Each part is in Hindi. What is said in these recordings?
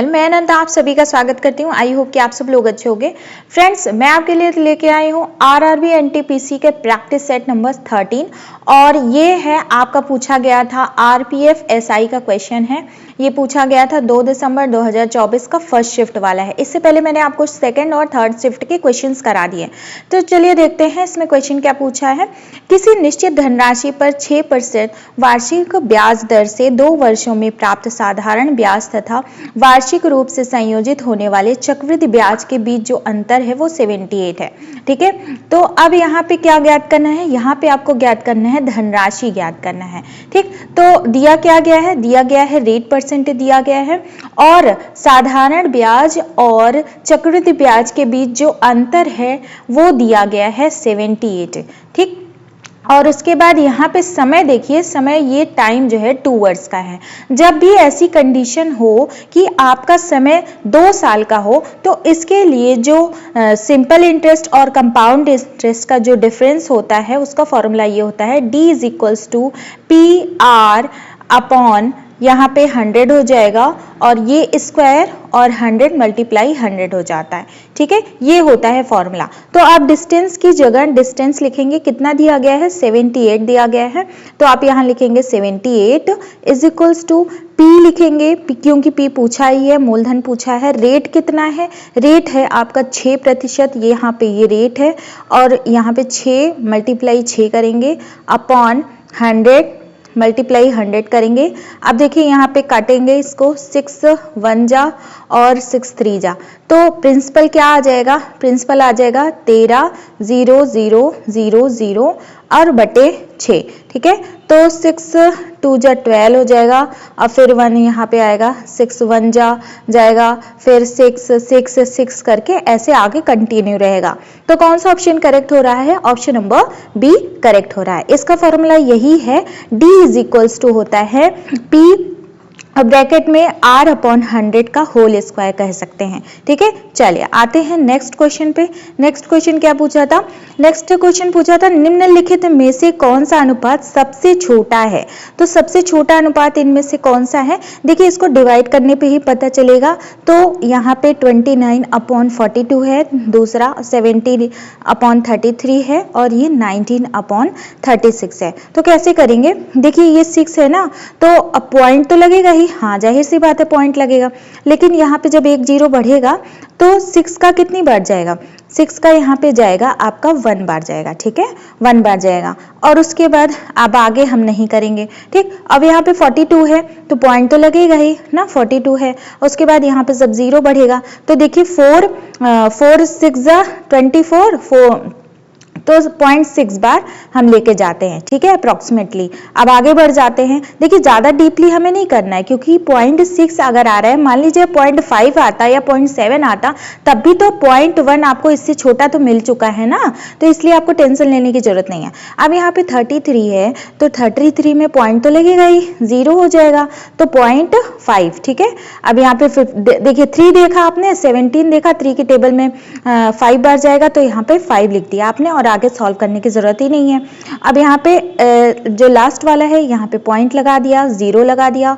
मैं अनंत आप सभी का स्वागत करती हूँ। आई होप कि आप सब लोग अच्छे होंगे। फ्रेंड्स, मैं आपके लिए लेके आई हूँ आरआरबी एनटीपीसी के प्रैक्टिस सेट नंबर 13 और ये है आपका पूछा गया था आरपीएफ एसआई का क्वेश्चन है। ये पूछा गया था 2 दिसंबर 2024 का फर्स्ट शिफ्ट वाला है। इससे पहले मैंने आपको सेकंड और थर्ड शिफ्ट के क्वेश्चंस करा दिए। तो चलिए देखते हैं इसमें क्वेश्चन क्या पूछा है। किसी निश्चित धनराशि पर 6% वार्षिक ब्याज दर से 2 वर्षों में प्राप्त साधारण ब्याज तथा वार्षिक रूप से संयोजित होने वाले चक्रवृद्धि ब्याज के बीच जो अंतर है वो 78 है। ठीक है, तो अब यहाँ पे क्या ज्ञात करना है, यहाँ पे आपको ज्ञात करना है धनराशि ज्ञात करना है। ठीक, तो दिया क्या गया है, दिया गया है रेट परसेंट दिया गया है और साधारण ब्याज और चक्रवृद्धि ब्याज के बीच जो अंतर है वो दिया गया है 78। ठीक, और उसके बाद यहाँ पे समय देखिए, समय ये टाइम जो है 2 वर्ष का है। जब भी ऐसी कंडीशन हो कि आपका समय 2 साल का हो तो इसके लिए जो सिंपल इंटरेस्ट और कंपाउंड इंटरेस्ट का जो डिफरेंस होता है उसका फॉर्मूला ये होता है D is equals to PR upon यहाँ पे 100 हो जाएगा और ये स्क्वायर और 100 मल्टीप्लाई 100 हो जाता है। ठीक है, ये होता है फॉर्मूला। तो आप डिस्टेंस की जगह डिस्टेंस लिखेंगे, कितना दिया गया है 78 दिया गया है, तो आप यहाँ लिखेंगे 78 इज इक्वल्स टू P लिखेंगे, क्योंकि P पूछा ही है, मूलधन पूछा है। रेट कितना है, रेट है आपका 6%, ये यहाँ पे ये रेट है और यहाँ पे 6 मल्टीप्लाई 6 करेंगे अपॉन 100 मल्टीप्लाई 100 करेंगे। अब देखिए यहाँ पे काटेंगे इसको, 6 1 जा और 6 3 जा, तो प्रिंसिपल क्या आ जाएगा, प्रिंसिपल आ जाएगा 13,0,0,0,0 और बटे 6। ठीक है, तो 6 2 जा 12 हो जाएगा और फिर 1 यहाँ पे आएगा, 6 1 जा जाएगा, फिर 6 6 6 करके ऐसे आगे कंटिन्यू रहेगा। तो कौन सा ऑप्शन करेक्ट हो रहा है, ऑप्शन नंबर बी करेक्ट हो रहा है। इसका फॉर्मूला यही है, D इज इक्वल्स टू होता है P ब्रैकेट में R अपॉन 100 का होल स्क्वायर कह सकते हैं। ठीक है, चलिए आते हैं नेक्स्ट क्वेश्चन पे। नेक्स्ट क्वेश्चन क्या पूछा था, नेक्स्ट क्वेश्चन पूछा था निम्नलिखित में से कौन सा अनुपात सबसे छोटा है। तो सबसे छोटा अनुपात इनमें से कौन सा है, देखिए इसको डिवाइड करने पे ही पता चलेगा। तो यहाँ पे 29 अपॉन 42 है, दूसरा 70 अपॉन 33 है और ये 19 अपॉन 36 है। तो कैसे करेंगे, देखिए ये 6 है ना, तो अब पॉइंट तो लगेगा ही, हाँ जाहिर सी बात है पॉइंट लगेगा, लेकिन यहाँ पे जब एक 0 बढ़ेगा तो 6 का कितनी बार जाएगा, 6 का यहाँ पे जाएगा आपका 1 बार जाएगा। ठीक है, 1 बार जाएगा और उसके बाद अब आगे हम नहीं करेंगे। ठीक, अब यहाँ पे 42 है तो पॉइंट तो लगेगा ही ना, 42 है। उसके बाद यहाँ पे जब 0 बढ़ेगा तो देखिए 4 6 जा 24 4 तो 0.6 बार हम लेके जाते हैं। ठीक है, अप्रोक्सीमेटली। अब आगे बढ़ जाते हैं, देखिए ज्यादा डीपली हमें नहीं करना है, क्योंकि 0.6 अगर आ रहा है, मान लीजिए 0.5 आता या 0.7 आता, तब भी तो 0.1 आपको इससे छोटा तो मिल चुका है ना, तो इसलिए आपको टेंशन लेने की जरूरत नहीं है। अब यहाँ पे 33 है तो 33 में पॉइंट तो लगेगा ही, 0 हो जाएगा तो 0.5। ठीक है, अब यहाँ पे देखिए 3 देखा आपने, 17 देखा, 3 की टेबल में 5 बार जाएगा तो यहाँ पे 5 लिख दिया आपने और आगे सॉल्व करने की जरूरत ही नहीं है। अब यहाँ पे जो लास्ट वाला है यहाँ पे पॉइंट लगा दिया, 0 लगा दिया,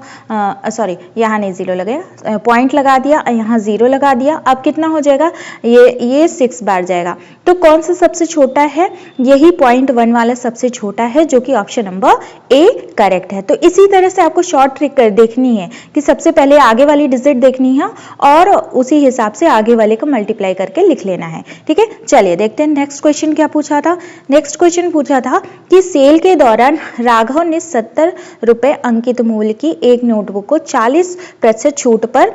सॉरी यहाँ नहीं 0 लगेगा, पॉइंट लगा दिया, यहाँ 0 लगा दिया। अब कितना हो जाएगा, ये 6 बार जाएगा। तो कौन सा सबसे छोटा है, यही 0.1 वाला सबसे छोटा है, जो कि ऑप्शन नंबर ए करेक्ट है। तो इसी तरह से आपको शॉर्ट ट्रिक देखनी है कि सबसे पहले आगे वाली डिजिट देखनी है और उसी हिसाब से आगे वाले को मल्टीप्लाई करके लिख लेना है। ठीक है, चलिए देखते हैं नेक्स्ट क्वेश्चन क्या पूछा था। नेक्स्ट क्वेश्चन पूछा था कि सेल के दौरान राघव ने 70 रुपए अंकित मूल्य की एक नोटबुक को 40% छूट पर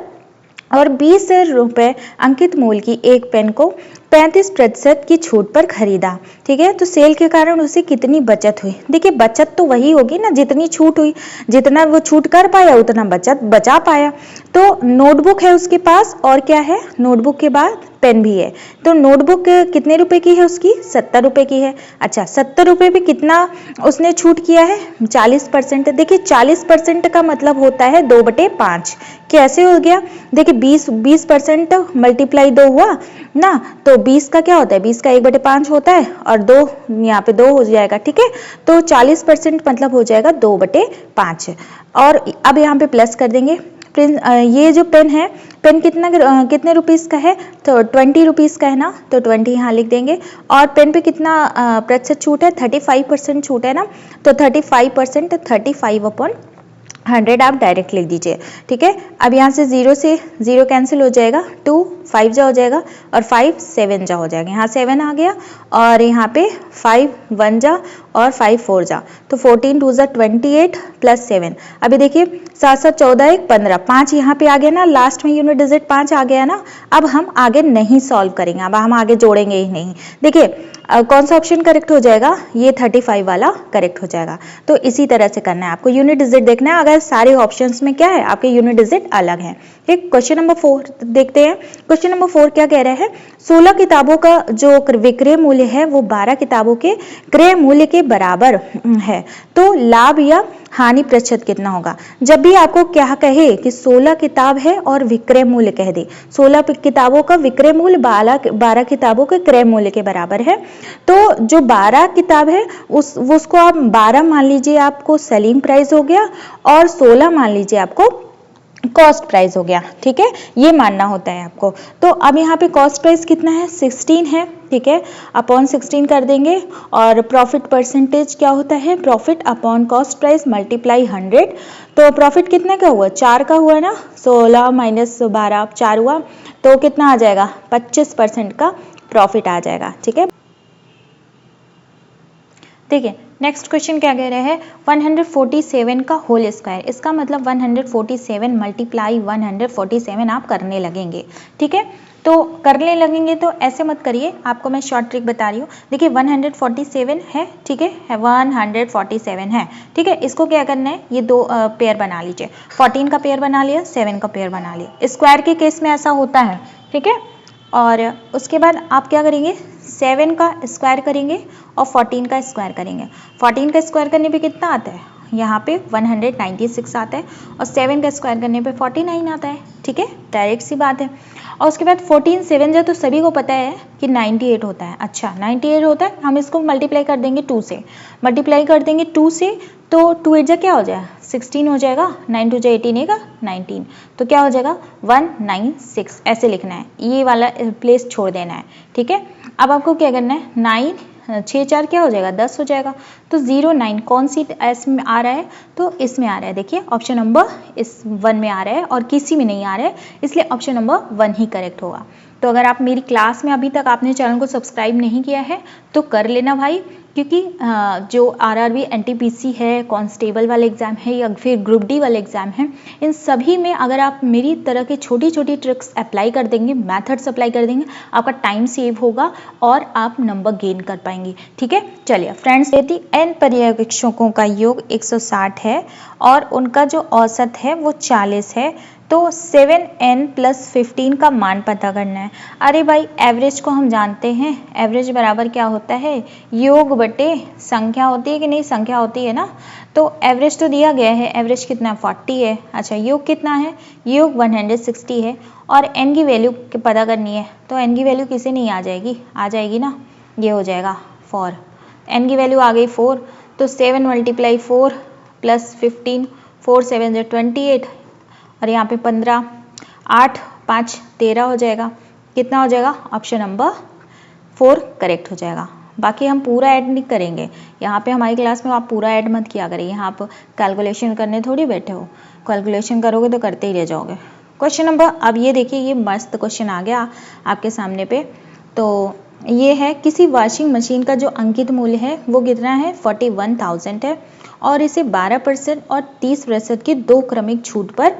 और 20 रुपए अंकित मूल्य की एक पेन को 35% की छूट पर खरीदा। ठीक है, तो सेल के कारण उसे कितनी बचत हुई। देखिए बचत तो वही होगी ना जितनी छूट हुई, जितना वो छूट कर पाया उतना बचत बचा पाया। तो नोटबुक है उसके पास और क्या है, नोटबुक के बाद पेन भी है। तो नोटबुक कितने रुपए की है उसकी, 70 रुपए की है। अच्छा, 70 रुपए पे कितना उसने छूट किया है, 40%। देखिए 40% का मतलब होता है 2/5। कैसे हो गया, देखिए 20% मल्टीप्लाई 2 हुआ ना, तो 20 का क्या होता है, 20 का 1/5 होता है और 2 यहाँ पे 2 हो जाएगा। ठीक है, तो 40% मतलब हो जाएगा 2/5। और अब यहाँ पे प्लस कर देंगे, ये जो पेन है, पेन कितने रुपीस का है, तो 20 रुपीस का है ना, तो 20 यहाँ लिख देंगे। और पेन पे कितना प्रतिशत छूट है, 35% छूट है ना, तो 35%, 35/100 आप डायरेक्ट लिख दीजिए। ठीक है, अब यहाँ से 0 से 0 कैंसिल हो जाएगा, 2 5 जा हो जाएगा और 5 7 जा हो जाएगा, यहाँ 7 आ गया और यहाँ पे 5 1 जा और 5 4 जा, तो 14 2 जा 28 प्लस 7। अभी देखिए 7 7 14 1 15, 5 यहाँ पे आ गया ना, लास्ट में यूनिट डिजिट 5 आ गया ना। अब हम आगे नहीं सॉल्व करेंगे, अब हम आगे जोड़ेंगे ही नहीं। देखिए कौन सा ऑप्शन करेक्ट हो जाएगा, ये 35 वाला करेक्ट हो जाएगा। तो इसी तरह से करना है आपको, यूनिट डिजिट देखना है। अगर सारे ऑप्शंस में क्या है, आपके यूनिट डिजिट अलग है। ठीक, क्वेश्चन नंबर 4 देखते हैं। क्वेश्चन नंबर 4 क्या कह रहा है, 16 किताबों का जो विक्रय मूल्य है वो 12 किताबों के क्रय मूल्य के बराबर है, तो लाभ या हानि प्रतिशत कितना होगा। जब भी आपको क्या कहे कि 16 किताब है और विक्रय मूल्य कह दे, 16 किताबों का विक्रय मूल्य 12 किताबों के क्रय मूल्य के बराबर है, तो जो 12 किताब है उसको आप 12 मान लीजिए आपको सेलिंग प्राइस हो गया और 16 मान लीजिए आपको कॉस्ट प्राइस हो गया। ठीक है, ये मानना होता है आपको। तो अब यहाँ पे कॉस्ट प्राइस कितना है, 16 है। ठीक है, अपॉन 16 कर देंगे और प्रॉफिट परसेंटेज क्या होता है, profit upon cost price multiply 100। तो प्रॉफिट कितने का हुआ, 4 का हुआ ना, 16 माइनस 12 4 हुआ, तो कितना आ जाएगा, 25% का प्रॉफिट आ जाएगा। ठीक है, ठीक है, नेक्स्ट क्वेश्चन क्या कह रहे हैं, 147 का होल स्क्वायर, इसका मतलब 147 मल्टीप्लाई 147 आप करने लगेंगे। ठीक है, तो करने लगेंगे तो ऐसे मत करिए, आपको मैं शॉर्ट ट्रिक बता रही हूँ। देखिए 147 है, ठीक है 147 है। ठीक है, इसको क्या करना है, ये दो पेयर बना लीजिए, 14 का पेयर बना लिया, 7 का पेयर बना लिया। स्क्वायर के केस में ऐसा होता है। ठीक है, और उसके बाद आप क्या करेंगे, 7 का स्क्वायर करेंगे और 14 का स्क्वायर करेंगे। 14 का स्क्वायर करने पे कितना आता है, यहाँ पे 196 आता है और 7 का स्क्वायर करने पे 49 आता है। ठीक है, डायरेक्ट सी बात है। और उसके बाद 14 7 जा तो सभी को पता है कि 98 होता है। अच्छा 98 होता है, हम इसको मल्टीप्लाई कर देंगे 2 से, मल्टीप्लाई कर देंगे 2 से, तो 2 8 जा क्या हो जाएगा, 16 हो जाएगा, 9 2 जा 18 का 19, तो क्या हो जाएगा 196, ऐसे लिखना है, ये वाला प्लेस छोड़ देना है। ठीक है, अब आपको क्या करना है, 9 6 4 क्या हो जाएगा, 10 हो जाएगा। तो 09 कौन सी एस में आ रहा है, तो इसमें आ रहा है। देखिए ऑप्शन नंबर इस 1 में आ रहा है और किसी में नहीं आ रहा है, इसलिए ऑप्शन नंबर 1 ही करेक्ट होगा। तो अगर आप मेरी क्लास में अभी तक आपने चैनल को सब्सक्राइब नहीं किया है तो कर लेना भाई, क्योंकि जो आरआरबी एनटीपीसी है, कांस्टेबल वाले एग्जाम है या फिर ग्रुप डी वाले एग्जाम है, इन सभी में अगर आप मेरी तरह की छोटी छोटी ट्रिक्स अप्लाई कर देंगे, मेथड्स अप्लाई कर देंगे, आपका टाइम सेव होगा और आप नंबर गेन कर पाएंगे। ठीक है, चलिए फ्रेंड्स, यदि n पर्यवेक्षकों का योग 160 है और उनका जो औसत है वो 40 है, तो 7n + 15 का मान पता करना है। अरे भाई एवरेज को हम जानते हैं, एवरेज बराबर क्या होता है, योग बटे संख्या होती है कि नहीं, संख्या होती है ना। तो एवरेज तो दिया गया है, एवरेज कितना 40 है। अच्छा योग कितना है, योग 160 है और n की वैल्यू पता करनी है, तो n की वैल्यू किसे नहीं आ जाएगी ना, ये हो जाएगा 4, n की वैल्यू आ गई 4, तो 7 × 4 + 15, 4 7 = 28 और यहाँ पे 15, 8 5 13 हो जाएगा। कितना हो जाएगा, ऑप्शन नंबर 4 करेक्ट हो जाएगा। बाकी हम पूरा ऐड नहीं करेंगे, यहाँ पे हमारी क्लास में आप पूरा ऐड मत किया करिए, यहाँ आप कैलकुलेशन करने थोड़ी बैठे हो, कैलकुलेशन करोगे तो करते ही रह जाओगे। क्वेश्चन नंबर, अब ये देखिए, ये मस्त क्वेश्चन आ गया आपके सामने पे। तो ये है, किसी वॉशिंग मशीन का जो अंकित मूल्य है वो कितना है, 41,000 है और इसे 12% और 30% की 2 क्रमिक छूट पर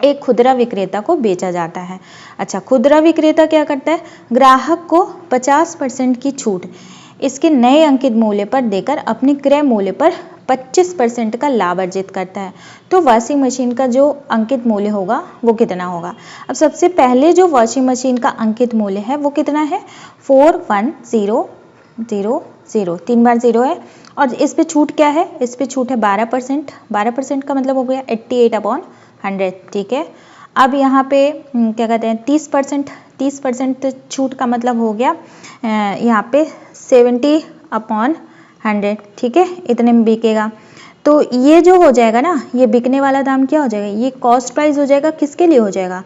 एक खुदरा विक्रेता को बेचा जाता है। अच्छा, खुदरा विक्रेता क्या करता है, ग्राहक को 50% की छूट इसके नए अंकित मूल्य पर देकर अपने क्रय मूल्य पर 25% का लाभ अर्जित करता है। तो वॉशिंग मशीन का जो अंकित मूल्य होगा वो कितना होगा। अब सबसे पहले जो वॉशिंग मशीन का अंकित मूल्य है वो कितना है, 41,000, 3 बार 0 है और इस पे छूट क्या है, इस पे छूट है 12%, 12% का मतलब हो गया 88/100। ठीक है, अब यहाँ पे क्या कहते हैं 30% छूट का मतलब हो गया यहाँ पे 70/100। ठीक है, इतने में बिकेगा। तो ये जो हो जाएगा ना, ये बिकने वाला दाम क्या हो जाएगा, ये कॉस्ट प्राइस हो जाएगा। किसके लिए हो जाएगा,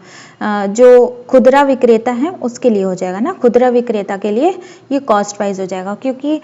जो खुदरा विक्रेता है उसके लिए हो जाएगा ना, खुदरा विक्रेता के लिए ये कॉस्ट प्राइस हो जाएगा। क्योंकि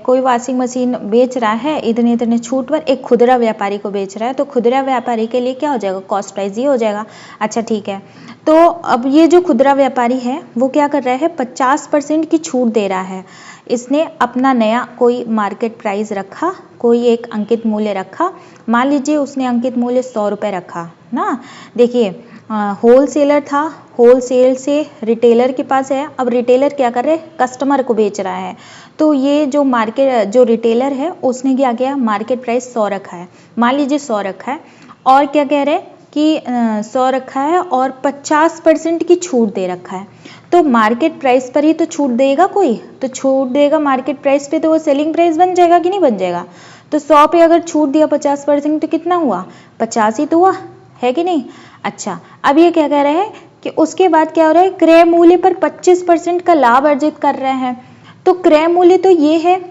कोई वॉशिंग मशीन बेच रहा है इतने इतने छूट पर, एक खुदरा व्यापारी को बेच रहा है, तो खुदरा व्यापारी के लिए क्या हो जाएगा, कॉस्ट प्राइस ये हो जाएगा। अच्छा ठीक है, तो अब ये जो खुदरा व्यापारी है वो क्या कर रहा है, 50% की छूट दे रहा है। इसने अपना नया कोई मार्केट प्राइस रखा, कोई एक अंकित मूल्य रखा। मान लीजिए उसने अंकित मूल्य 100 रुपये रखा ना। देखिए होलसेलर था, होलसेल से रिटेलर के पास है। अब रिटेलर क्या कर रहे हैं, कस्टमर को बेच रहा है। तो ये जो रिटेलर है उसने क्या किया, मार्केट प्राइस 100 रखा है, मान लीजिए 100 रखा है, और क्या कह रहे हैं कि 100 रखा है और 50% की छूट दे रखा है। तो मार्केट प्राइस पर ही तो छूट देगा कोई, तो छूट देगा मार्केट प्राइस पे, तो वो सेलिंग प्राइस बन जाएगा कि नहीं बन जाएगा। तो 100 पे अगर छूट दिया 50% तो कितना हुआ, 50 ही तो हुआ, है कि नहीं। अच्छा अब ये क्या कह रहे हैं कि उसके बाद क्या हो रहा है, क्रय मूल्य पर 25% का लाभ अर्जित कर रहे हैं। तो क्रय मूल्य तो ये है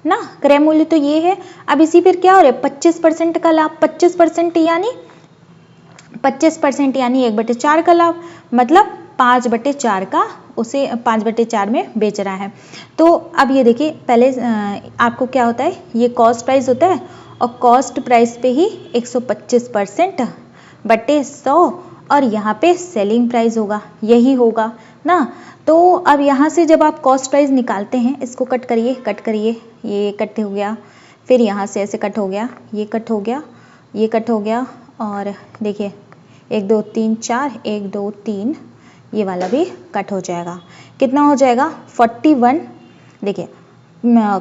ना, क्रय मूल्य तो ये है। अब इसी पर क्या हो रहा है, 25% का लाभ, 25% यानी 25% यानी 1/4 का लाभ, मतलब 5/4 का उसे 5/4 में बेच रहा है। तो अब ये देखिए, पहले आपको क्या होता है, ये कॉस्ट प्राइस होता है, और कॉस्ट प्राइस पे ही 125% बटे 100, और यहाँ पे सेलिंग प्राइस होगा, यही होगा ना। तो अब यहाँ से जब आप कॉस्ट प्राइस निकालते हैं, इसको कट करिए, कट करिए, ये कट हो गया, फिर यहाँ से ऐसे कट हो गया, ये कट हो गया, ये कट हो गया, और देखिए 1 2 3 4, 1 2 3, ये वाला भी कट हो जाएगा। कितना हो जाएगा, 41। देखिए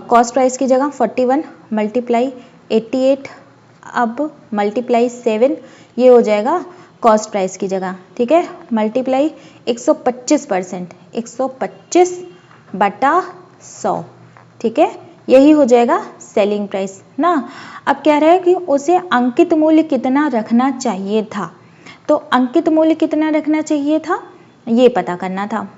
कॉस्ट प्राइस की जगह 41 मल्टीप्लाई 88, अब मल्टीप्लाई 7, ये हो जाएगा कॉस्ट प्राइस की जगह, ठीक है, मल्टीप्लाई 125%, 125/100, ठीक है, यही हो जाएगा सेलिंग प्राइस ना। अब कह रहा है कि उसे अंकित मूल्य कितना रखना चाहिए था, तो अंकित मूल्य कितना रखना चाहिए था ये पता करना था।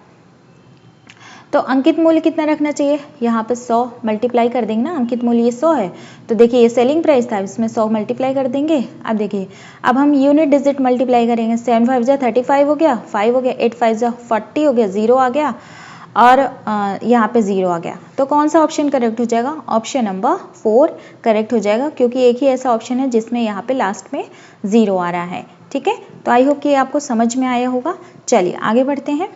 तो अंकित मूल्य कितना रखना चाहिए, यहाँ पे 100 मल्टीप्लाई कर देंगे ना, अंकित मूल्य ये 100 है, तो देखिए ये सेलिंग प्राइस था, इसमें 100 मल्टीप्लाई कर देंगे। अब देखिए, अब हम यूनिट डिजिट मल्टीप्लाई करेंगे, 7 5 जा 35 हो गया, 5 हो गया, 8 5 जा 40 हो गया, 0 आ गया, और यहाँ पे 0 आ गया। तो कौन सा ऑप्शन करेक्ट हो जाएगा, ऑप्शन नंबर 4 करेक्ट हो जाएगा, क्योंकि एक ही ऐसा ऑप्शन है जिसमें यहाँ पे लास्ट में 0 आ रहा है, ठीक है। तो आई होप कि आपको समझ में आया होगा। चलिए आगे बढ़ते हैं।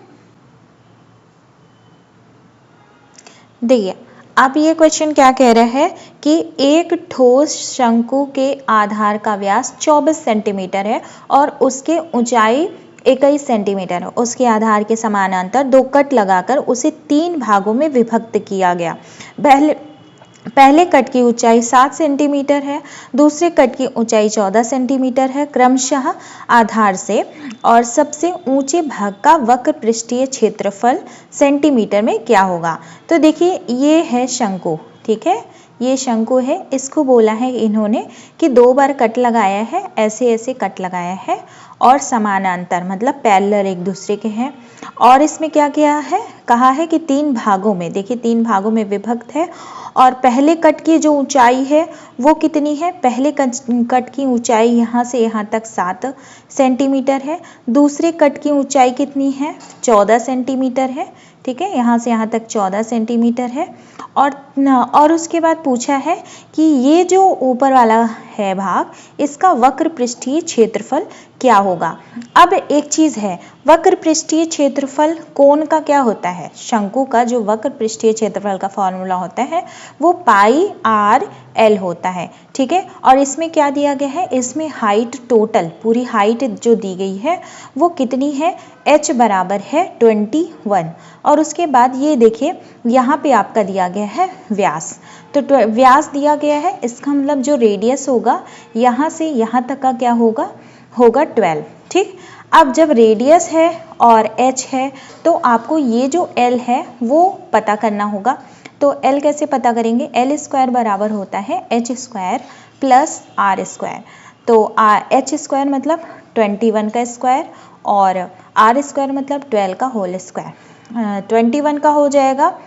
देखिए अब ये क्वेश्चन क्या कह रहा है कि एक ठोस शंकु के आधार का व्यास 24 सेंटीमीटर है और उसके ऊंचाई 21 सेंटीमीटर है। उसके आधार के समानांतर 2 कट लगाकर उसे 3 भागों में विभक्त किया गया। पहले कट की ऊंचाई 7 सेंटीमीटर है, दूसरे कट की ऊंचाई 14 सेंटीमीटर है क्रमशः आधार से, और सबसे ऊंचे भाग का वक्र पृष्ठीय क्षेत्रफल सेंटीमीटर में क्या होगा। तो देखिए ये है शंकु, ठीक है, ये शंकु है, इसको बोला है इन्होंने कि 2 बार कट लगाया है, ऐसे ऐसे कट लगाया है, और समानांतर मतलब पैरेलल एक दूसरे के हैं, और इसमें क्या किया है, कहा है कि 3 भागों में, देखिए 3 भागों में विभक्त है, और पहले कट की जो ऊंचाई है वो कितनी है, पहले कट की ऊंचाई यहाँ से यहाँ तक 7 सेंटीमीटर है, दूसरे कट की ऊंचाई कितनी है 14 सेंटीमीटर है, ठीक है, यहाँ से यहाँ तक 14 सेंटीमीटर है, और उसके बाद पूछा है कि ये जो ऊपर वाला है भाग, इसका वक्र पृष्ठीय क्षेत्रफल क्या होगा। अब एक चीज है, वक्र पृष्ठीय क्षेत्रफल कोण का क्या होता है, शंकु का जो वक्र पृष्ठीय क्षेत्रफल का फॉर्मूला होता है वो पाई आर एल होता है, ठीक है। और इसमें क्या दिया गया है, इसमें हाइट टोटल पूरी हाइट जो दी गई है वो कितनी है, h बराबर है 21, और उसके बाद ये देखिए यहाँ पे आपका दिया गया है व्यास, तो व्यास दिया गया है, इसका मतलब जो रेडियस होगा यहाँ से यहाँ तक का क्या होगा 12, ठीक। अब जब रेडियस है और h है तो आपको ये जो l है वो पता करना होगा। तो l कैसे पता करेंगे, l स्क्वायर बराबर होता है h square plus r square. तो h स्क्वायर मतलब 21 का स्क्वायर, और r स्क्वायर मतलब 12 का होल स्क्वायर। 21 का हो जाएगा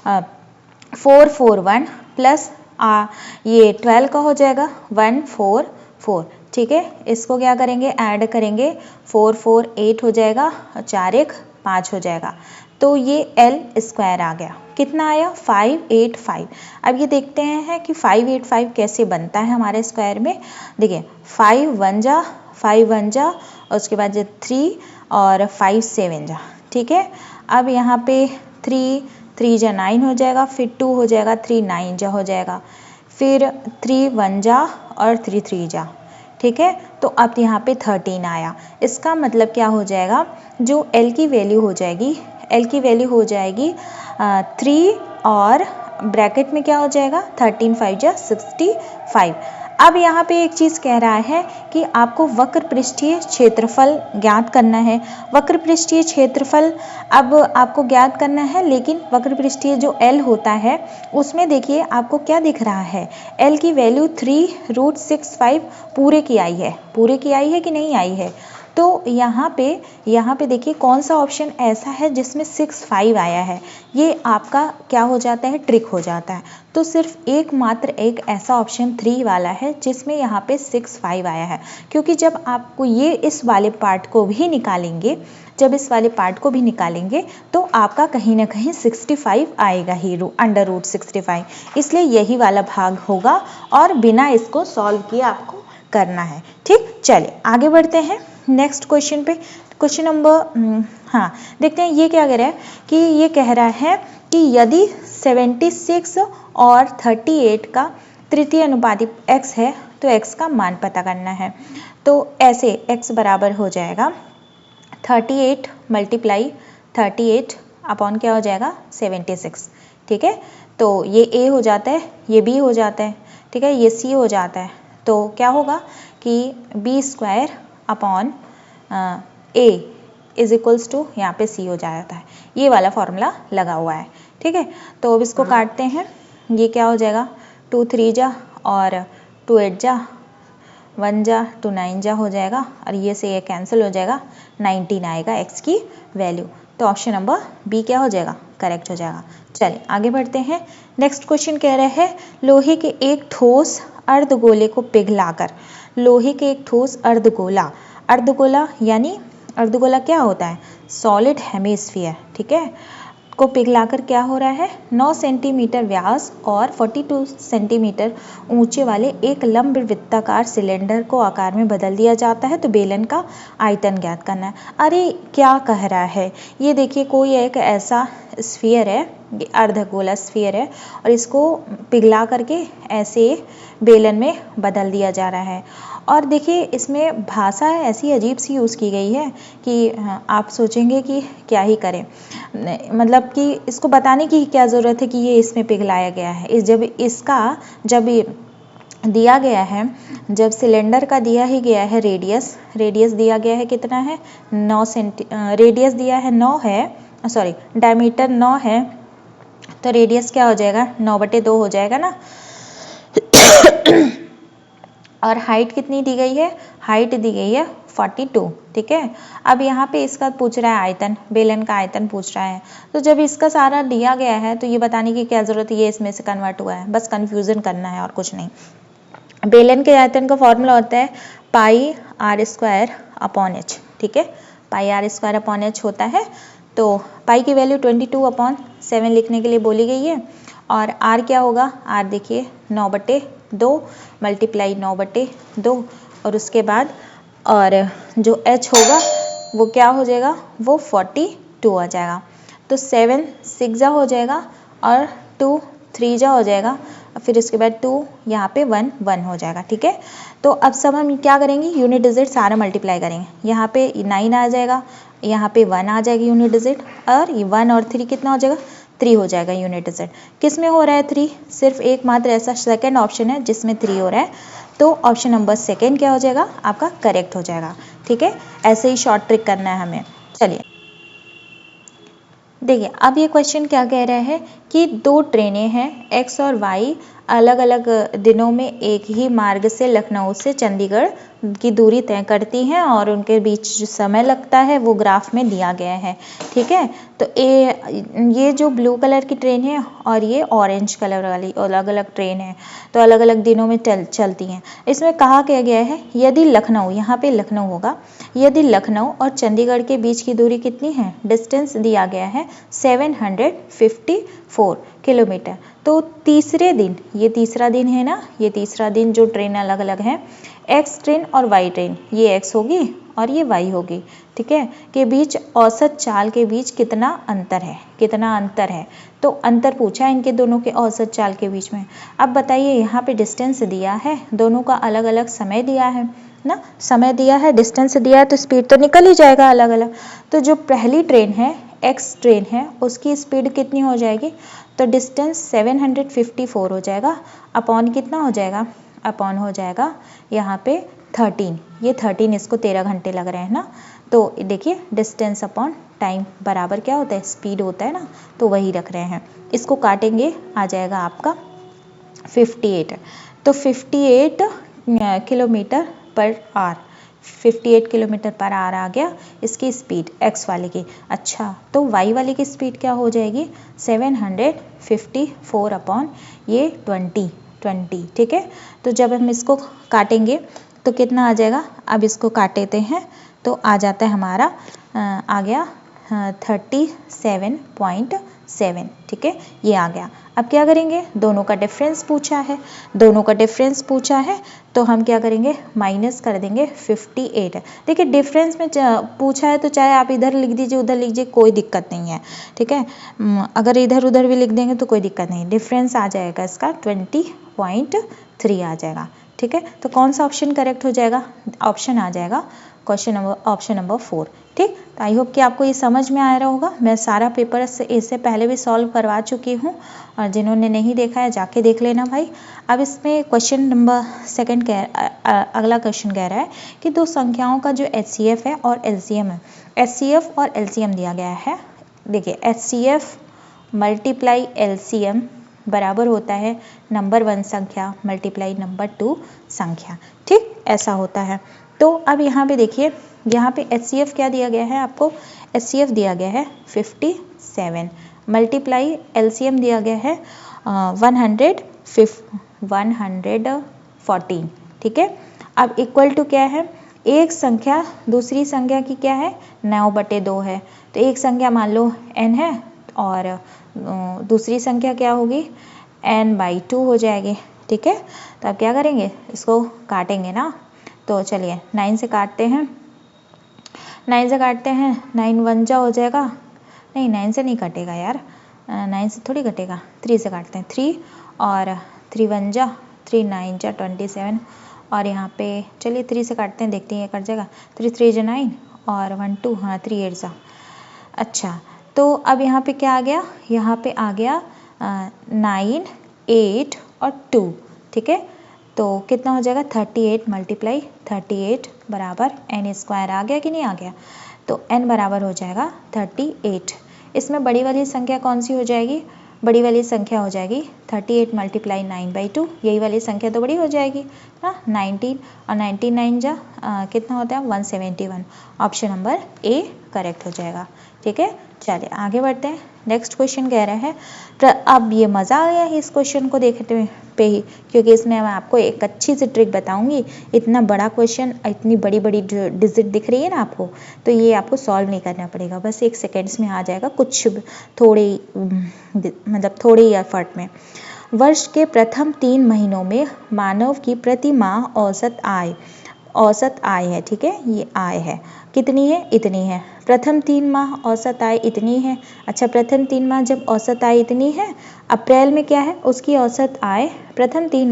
441 प्लस ये 12 का हो जाएगा 144, ठीक है। इसको क्या करेंगे, ऐड करेंगे, 4 4 8 हो जाएगा और 4 1 5 हो जाएगा। तो ये L स्क्वायर आ गया, कितना आया 585। अब ये देखते हैं कि 585 कैसे बनता है हमारे स्क्वायर में। देखिए 5 1 जा, 5 1 जा, और उसके बाद 3 और 5 7 जा, ठीक है। अब यहाँ पे 3 3 जा 9 हो जाएगा, फिर 2 हो जाएगा, 3 9 जा हो जाएगा, फिर 3 1 जा और 3 3 जा, ठीक है। तो अब यहाँ पे 13 आया। इसका मतलब क्या हो जाएगा, जो L की वैल्यू हो जाएगी, L की वैल्यू हो जाएगी 3 और ब्रैकेट में क्या हो जाएगा 13 5 जा 65। अब यहाँ पे एक चीज़ कह रहा है कि आपको वक्र पृष्ठीय क्षेत्रफल ज्ञात करना है। वक्र पृष्ठीय क्षेत्रफल अब आपको ज्ञात करना है, लेकिन वक्र पृष्ठीय जो L होता है उसमें देखिए आपको क्या दिख रहा है, L की वैल्यू 3√65 पूरे की आई है, पूरे की आई है कि नहीं आई है। तो यहाँ पे देखिए कौन सा ऑप्शन ऐसा है जिसमें 65 आया है, ये आपका क्या हो जाता है, ट्रिक हो जाता है। तो सिर्फ एकमात्र एक ऐसा ऑप्शन 3 वाला है जिसमें यहाँ पे 65 आया है, क्योंकि जब आपको ये इस वाले पार्ट को भी निकालेंगे, जब इस वाले पार्ट को भी निकालेंगे तो आपका कहीं ना कहीं 65 आएगा ही, √65, इसलिए यही वाला भाग होगा और बिना इसको सॉल्व किए आपको करना है, ठीक। चलिए आगे बढ़ते हैं नेक्स्ट क्वेश्चन पे। क्वेश्चन नंबर हाँ देखते हैं ये क्या कह रहा है, कि ये कह रहा है कि यदि 76 और 38 का तृतीय अनुपाती x है तो x का मान पता करना है। तो ऐसे x बराबर हो जाएगा 38 मल्टीप्लाई 38 अपॉन क्या हो जाएगा 76, ठीक है। तो ये a हो जाता है, ये b हो जाता है, ठीक है, ये c हो जाता है। तो क्या होगा कि b square upon a is equals to यहाँ पे c हो जाता है, ये वाला फॉर्मूला लगा हुआ है, ठीक है। तो अब इसको काटते हैं, ये क्या हो जाएगा 2 3 जा और 2 8 जा, 1 जा 2 9 जा हो जाएगा, और ये से ये कैंसिल हो जाएगा, 19 आएगा x की वैल्यू। तो ऑप्शन नंबर बी क्या हो जाएगा, करेक्ट हो जाएगा। चलिए आगे बढ़ते हैं। नेक्स्ट क्वेश्चन कह रहे हैं लोहे के एक ठोस अर्धगोले को पिघलाकर, लोहे के एक ठोस अर्धगोला, अर्धगोला यानी अर्धगोला क्या होता है, सॉलिड हेमिस्फीयर, ठीक है, को पिघलाकर क्या हो रहा है 9 सेंटीमीटर व्यास और 42 सेंटीमीटर ऊंचे वाले एक लंब वृत्ताकार सिलेंडर को आकार में बदल दिया जाता है। तो बेलन का आयतन ज्ञात करना है। अरे क्या कह रहा है, ये देखिए कोई एक ऐसा स्फीयर है, अर्धगोला स्फीयर है, और इसको पिघला करके ऐसे बेलन में बदल दिया जा रहा है। और देखिए इसमें भाषा ऐसी अजीब सी यूज़ की गई है कि आप सोचेंगे कि क्या ही करें, मतलब कि इसको बताने की क्या ज़रूरत है कि ये इसमें पिघलाया गया है। जब दिया गया है, जब सिलेंडर का दिया ही गया है रेडियस दिया गया है, कितना है 9 सेंटी, रेडियस दिया है 9 है, सॉरी डायमीटर 9 है, तो रेडियस क्या हो जाएगा 9/2 हो जाएगा ना। और हाइट कितनी दी गई है, हाइट दी गई है 42, ठीक है। अब यहाँ पे इसका पूछ रहा है आयतन, बेलन का आयतन पूछ रहा है। तो जब इसका सारा दिया गया है तो ये बताने की क्या ज़रूरत है, ये इसमें से कन्वर्ट हुआ है, बस कन्फ्यूज़न करना है और कुछ नहीं। बेलन के आयतन का फॉर्मूला होता है पाई आर स्क्वायर अपॉन एच, ठीक है, पाई आर स्क्वायर अपॉन एच होता है। तो पाई की वैल्यू 22/7 लिखने के लिए बोली गई है, और आर क्या होगा, आर देखिए 9/2 मल्टीप्लाई 9/2, और उसके बाद और जो एच होगा वो क्या हो जाएगा, वो 42 आ जाएगा। तो 7 6 जा हो जाएगा और 2 3 जा हो जाएगा, फिर उसके बाद 2 यहाँ पे 1 1 हो जाएगा, ठीक है। तो अब सब हम क्या करेंगे, यूनिट डिजिट सारा मल्टीप्लाई करेंगे, यहाँ पे 9 आ जाएगा, यहाँ पे 1 आ जाएगी यूनिट डिजिट, और 1 और 3 कितना हो जाएगा 3 हो जाएगा यूनिट डिजिट। किस में हो रहा है 3, सिर्फ एकमात्र ऐसा सेकंड ऑप्शन है जिसमें 3 हो रहा है, तो ऑप्शन नंबर सेकंड क्या हो जाएगा आपका करेक्ट हो जाएगा, ठीक है। ऐसे ही शॉर्ट ट्रिक करना है हमें। चलिए देखिए अब ये क्वेश्चन क्या कह रहा है कि दो ट्रेनें हैं एक्स और वाई अलग अलग दिनों में एक ही मार्ग से लखनऊ से चंडीगढ़ की दूरी तय करती हैं और उनके बीच जो समय लगता है वो ग्राफ में दिया गया है। ठीक है, तो ये जो ब्लू कलर की ट्रेन है और ये ऑरेंज कलर वाली अलग अलग ट्रेन है, तो अलग अलग दिनों में चलती हैं। इसमें कहा क्या गया है, यदि लखनऊ, यहाँ पे लखनऊ होगा, यदि लखनऊ और चंडीगढ़ के बीच की दूरी कितनी है, डिस्टेंस दिया गया है 754 किलोमीटर। तो तीसरे दिन, ये तीसरा दिन है ना, ये तीसरा दिन जो ट्रेन अलग अलग है, एक्स ट्रेन और वाई ट्रेन, ये एक्स होगी और ये वाई होगी, ठीक है, के बीच औसत चाल के बीच कितना अंतर है, कितना अंतर है। तो अंतर पूछा है इनके दोनों के औसत चाल के बीच में। अब बताइए, यहाँ पे डिस्टेंस दिया है, दोनों का अलग अलग समय दिया है ना, समय दिया है, डिस्टेंस दिया है, तो स्पीड तो निकल ही जाएगा अलग अलग। तो जो पहली ट्रेन है, एक्स ट्रेन है, उसकी स्पीड कितनी हो जाएगी, तो डिस्टेंस 754 हो जाएगा, अपॉन कितना हो जाएगा, अपॉन हो जाएगा यहाँ पे 13, ये 13, इसको 13 घंटे लग रहे हैं ना। तो देखिए डिस्टेंस अपॉन टाइम बराबर क्या होता है, स्पीड होता है ना, तो वही रख रहे हैं। इसको काटेंगे, आ जाएगा आपका 58। तो 58 kilometre per hour, 58 kilometre per hour आ गया इसकी स्पीड एक्स वाले की। अच्छा, तो वाई वाले की स्पीड क्या हो जाएगी, 754 अपॉन ये 20, ठीक है। तो जब हम इसको काटेंगे तो कितना आ जाएगा, अब इसको काटेते हैं तो आ जाता है हमारा आ गया 37.7, ठीक है, ये आ गया। अब क्या करेंगे, दोनों का डिफरेंस पूछा है, दोनों का डिफरेंस पूछा है, तो हम क्या करेंगे, माइनस कर देंगे 58। देखिए डिफरेंस में पूछा है तो चाहे आप इधर लिख दीजिए उधर लिख दीजिए, कोई दिक्कत नहीं है, ठीक है। अगर इधर उधर भी लिख देंगे तो कोई दिक्कत नहीं, डिफरेंस आ जाएगा इसका 20.3 आ जाएगा, ठीक है। तो कौन सा ऑप्शन करेक्ट हो जाएगा, ऑप्शन आ जाएगा ऑप्शन नंबर 4, ठीक। तो आई होप कि आपको ये समझ में आ रहा होगा। मैं सारा पेपर इससे पहले भी सॉल्व करवा चुकी हूँ, और जिन्होंने नहीं देखा है जाके देख लेना भाई। अब इसमें क्वेश्चन नंबर 2 अगला क्वेश्चन कह रहा है कि दो संख्याओं का जो HCF है और LCM है, HCF और LCM दिया गया है। देखिए HCF मल्टीप्लाई LCM बराबर होता है नंबर 1 संख्या मल्टीप्लाई नंबर 2 संख्या, ठीक, ऐसा होता है। तो अब यहाँ पे देखिए, यहाँ पे HCF क्या दिया गया है आपको, HCF दिया गया है 57, मल्टीप्लाई LCM दिया गया है 114, ठीक है। अब इक्वल टू क्या है, एक संख्या दूसरी संख्या की क्या है, 9/2 है। तो एक संख्या मान लो n है और दूसरी संख्या क्या होगी, n/2 हो जाएगी, ठीक है। तो अब क्या करेंगे, इसको काटेंगे ना, तो चलिए 9 से काटते हैं, 9 से काटते हैं, 9 1 जा हो जाएगा, नहीं 9 से नहीं कटेगा यार, 9 से थोड़ी कटेगा, 3 से काटते हैं, 3 और 3 1 जा, 3 9 जा 27, और यहाँ पे चलिए 3 से काटते हैं, देखते हैं ये कट जाएगा, 3 3 जा 9 और 1 2, हाँ 3 8 जा। अच्छा, तो अब यहाँ पे क्या आ गया, यहाँ पे आ गया 9 8 और 2, ठीक है। तो कितना हो जाएगा, 38 मल्टीप्लाई 38 बराबर n² आ गया कि नहीं आ गया, तो n बराबर हो जाएगा 38। इसमें बड़ी वाली संख्या कौन सी हो जाएगी, बड़ी वाली संख्या हो जाएगी 38 मल्टीप्लाई 9/2, यही वाली संख्या तो बड़ी हो जाएगी ना, 19 और 19 9 जा कितना होता है 171, ऑप्शन नंबर ए करेक्ट हो जाएगा, ठीक है। चलिए आगे बढ़ते हैं, नेक्स्ट क्वेश्चन कह रहा है, अब ये मज़ा आ गया है इस क्वेश्चन को देखते पे ही, क्योंकि इसमें मैं आपको एक अच्छी सी ट्रिक बताऊंगी। इतना बड़ा क्वेश्चन, इतनी बड़ी बड़ी डिजिट दिख रही है ना आपको, तो ये आपको सॉल्व नहीं करना पड़ेगा, बस 1 सेकेंड्स में आ जाएगा, कुछ थोड़े मतलब थोड़े ही एफर्ट में। वर्ष के प्रथम 3 महीनों में मानव की प्रति माह औसत आय है, ठीक है, ये आय है, कितनी है, इतनी है। प्रथम 3 माह औसत आय इतनी है। अच्छा, प्रथम 3 माह जब औसत आय इतनी है, अप्रैल में क्या है, उसकी औसत आय प्रथम 3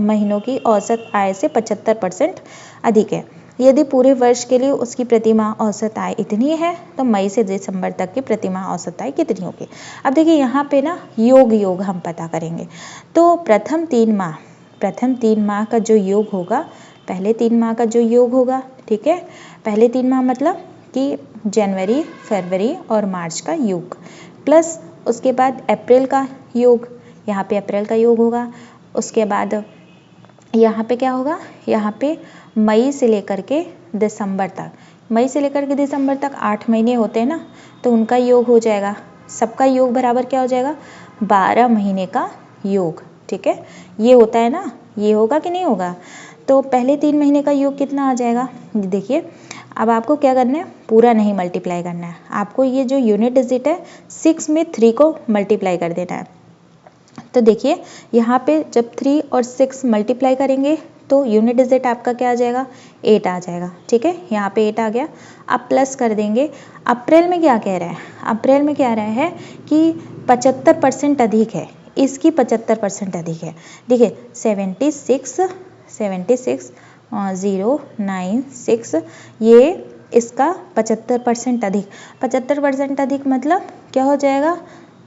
महीनों की औसत आय से 75% अधिक है। यदि पूरे वर्ष के लिए उसकी प्रति माह औसत आय इतनी है, तो मई से दिसंबर तक की प्रति माह औसत आय कितनी होगी। अब देखिए यहाँ पे ना योग हम पता करेंगे। तो प्रथम 3 माह का जो योग होगा, पहले 3 माह का जो योग होगा, ठीक है, पहले 3 माह मतलब कि जनवरी फरवरी और मार्च का योग, प्लस उसके बाद अप्रैल का योग, यहाँ पे अप्रैल का योग होगा। उसके बाद यहाँ पे क्या होगा, यहाँ पे मई से लेकर के दिसंबर तक, मई से लेकर के दिसंबर तक 8 महीने होते हैं ना, तो उनका योग हो जाएगा। सबका योग बराबर क्या हो जाएगा, 12 महीने का योग। ठीक है, ये होता है ना, ये होगा कि नहीं होगा। तो पहले 3 महीने का योग कितना आ जाएगा, देखिए अब आपको क्या करना है, पूरा नहीं मल्टीप्लाई करना है, आपको ये जो यूनिट डिजिट है 6 में 3 को मल्टीप्लाई कर देना है। तो देखिए यहाँ पे जब 3 और 6 मल्टीप्लाई करेंगे तो यूनिट डिजिट आपका क्या आ जाएगा, 8 आ जाएगा। ठीक है, यहाँ पे 8 आ गया। अब प्लस कर देंगे। अप्रैल में क्या कह रहा है, अप्रैल में कह रहा है कि 75% अधिक है, इसकी 75% अधिक है। देखिए 76 096, ये इसका 75% अधिक, 75% अधिक मतलब क्या हो जाएगा,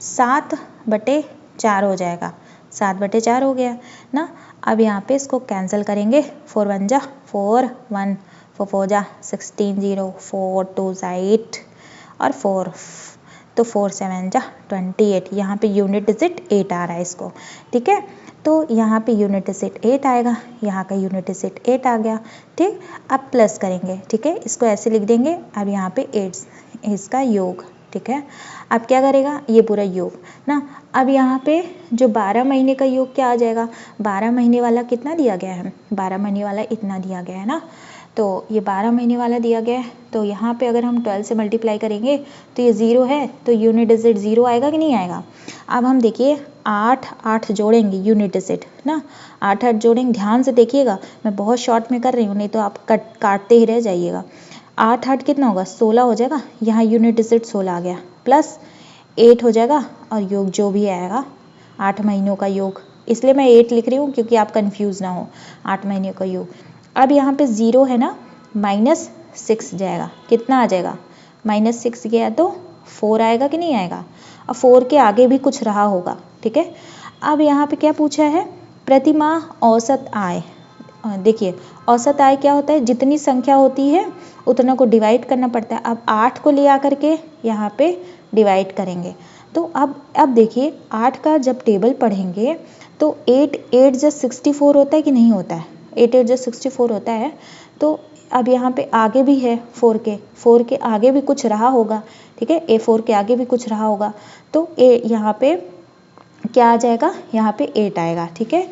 7/4 हो जाएगा, 7/4 हो गया ना। अब यहाँ पे इसको कैंसिल करेंगे, 4 1 जा 4, 1 4 4 जा 16, 0 4 2 8 और 4, तो 4 7 जा 28। यहाँ पे यूनिट डिजिट 8 आ रहा है इसको। ठीक है, तो यहाँ पे यूनिट डिजिट 8 आएगा, यहाँ का यूनिट डिजिट 8 आ गया। ठीक, अब प्लस करेंगे। ठीक है, इसको ऐसे लिख देंगे। अब यहाँ पे 8 इसका योग। ठीक है, अब क्या करेगा, ये पूरा योग ना। अब यहाँ पे जो 12 महीने का योग क्या आ जाएगा, 12 महीने वाला कितना दिया गया है, 12 महीने वाला इतना दिया गया है ना। तो ये 12 महीने वाला दिया गया है, तो यहाँ पे अगर हम 12 से मल्टीप्लाई करेंगे तो ये 0 है, तो यूनिट डिजिट 0 आएगा कि नहीं आएगा। अब हम देखिए 8 8 जोड़ेंगे यूनिट डिजिट ना, 8 8 जोड़ेंगे। ध्यान से देखिएगा, मैं बहुत शॉर्ट में कर रही हूँ, नहीं तो आप काटते ही रह जाइएगा। 8 8 कितना होगा, 16 हो जाएगा। यहाँ यूनिट डिजिट 16 आ गया, प्लस 8 हो जाएगा और योग जो भी आएगा 8 महीनों का योग, इसलिए मैं 8 लिख रही हूँ क्योंकि आप कंफ्यूज ना हो, 8 महीने का योग। अब यहाँ पे 0 है ना, -6 जाएगा, कितना आ जाएगा, -6 गया तो 4 आएगा कि नहीं आएगा। अब 4 के आगे भी कुछ रहा होगा। ठीक है, अब यहाँ पे क्या पूछा है, प्रति माह औसत आय। देखिए औसत आय क्या होता है, जितनी संख्या होती है उतना को डिवाइड करना पड़ता है। अब 8 को ले आकर के यहाँ पे डिवाइड करेंगे, तो अब देखिए 8 का जब टेबल पढ़ेंगे तो 8 8 जा 64 होता है कि नहीं होता है, 8 8 जा 64 होता है। तो अब यहाँ पे आगे भी है 4 के आगे भी कुछ रहा होगा। ठीक है, A4 के आगे भी कुछ रहा होगा, तो यहाँ पे क्या आ जाएगा, यहाँ पे 8 आएगा। ठीक है,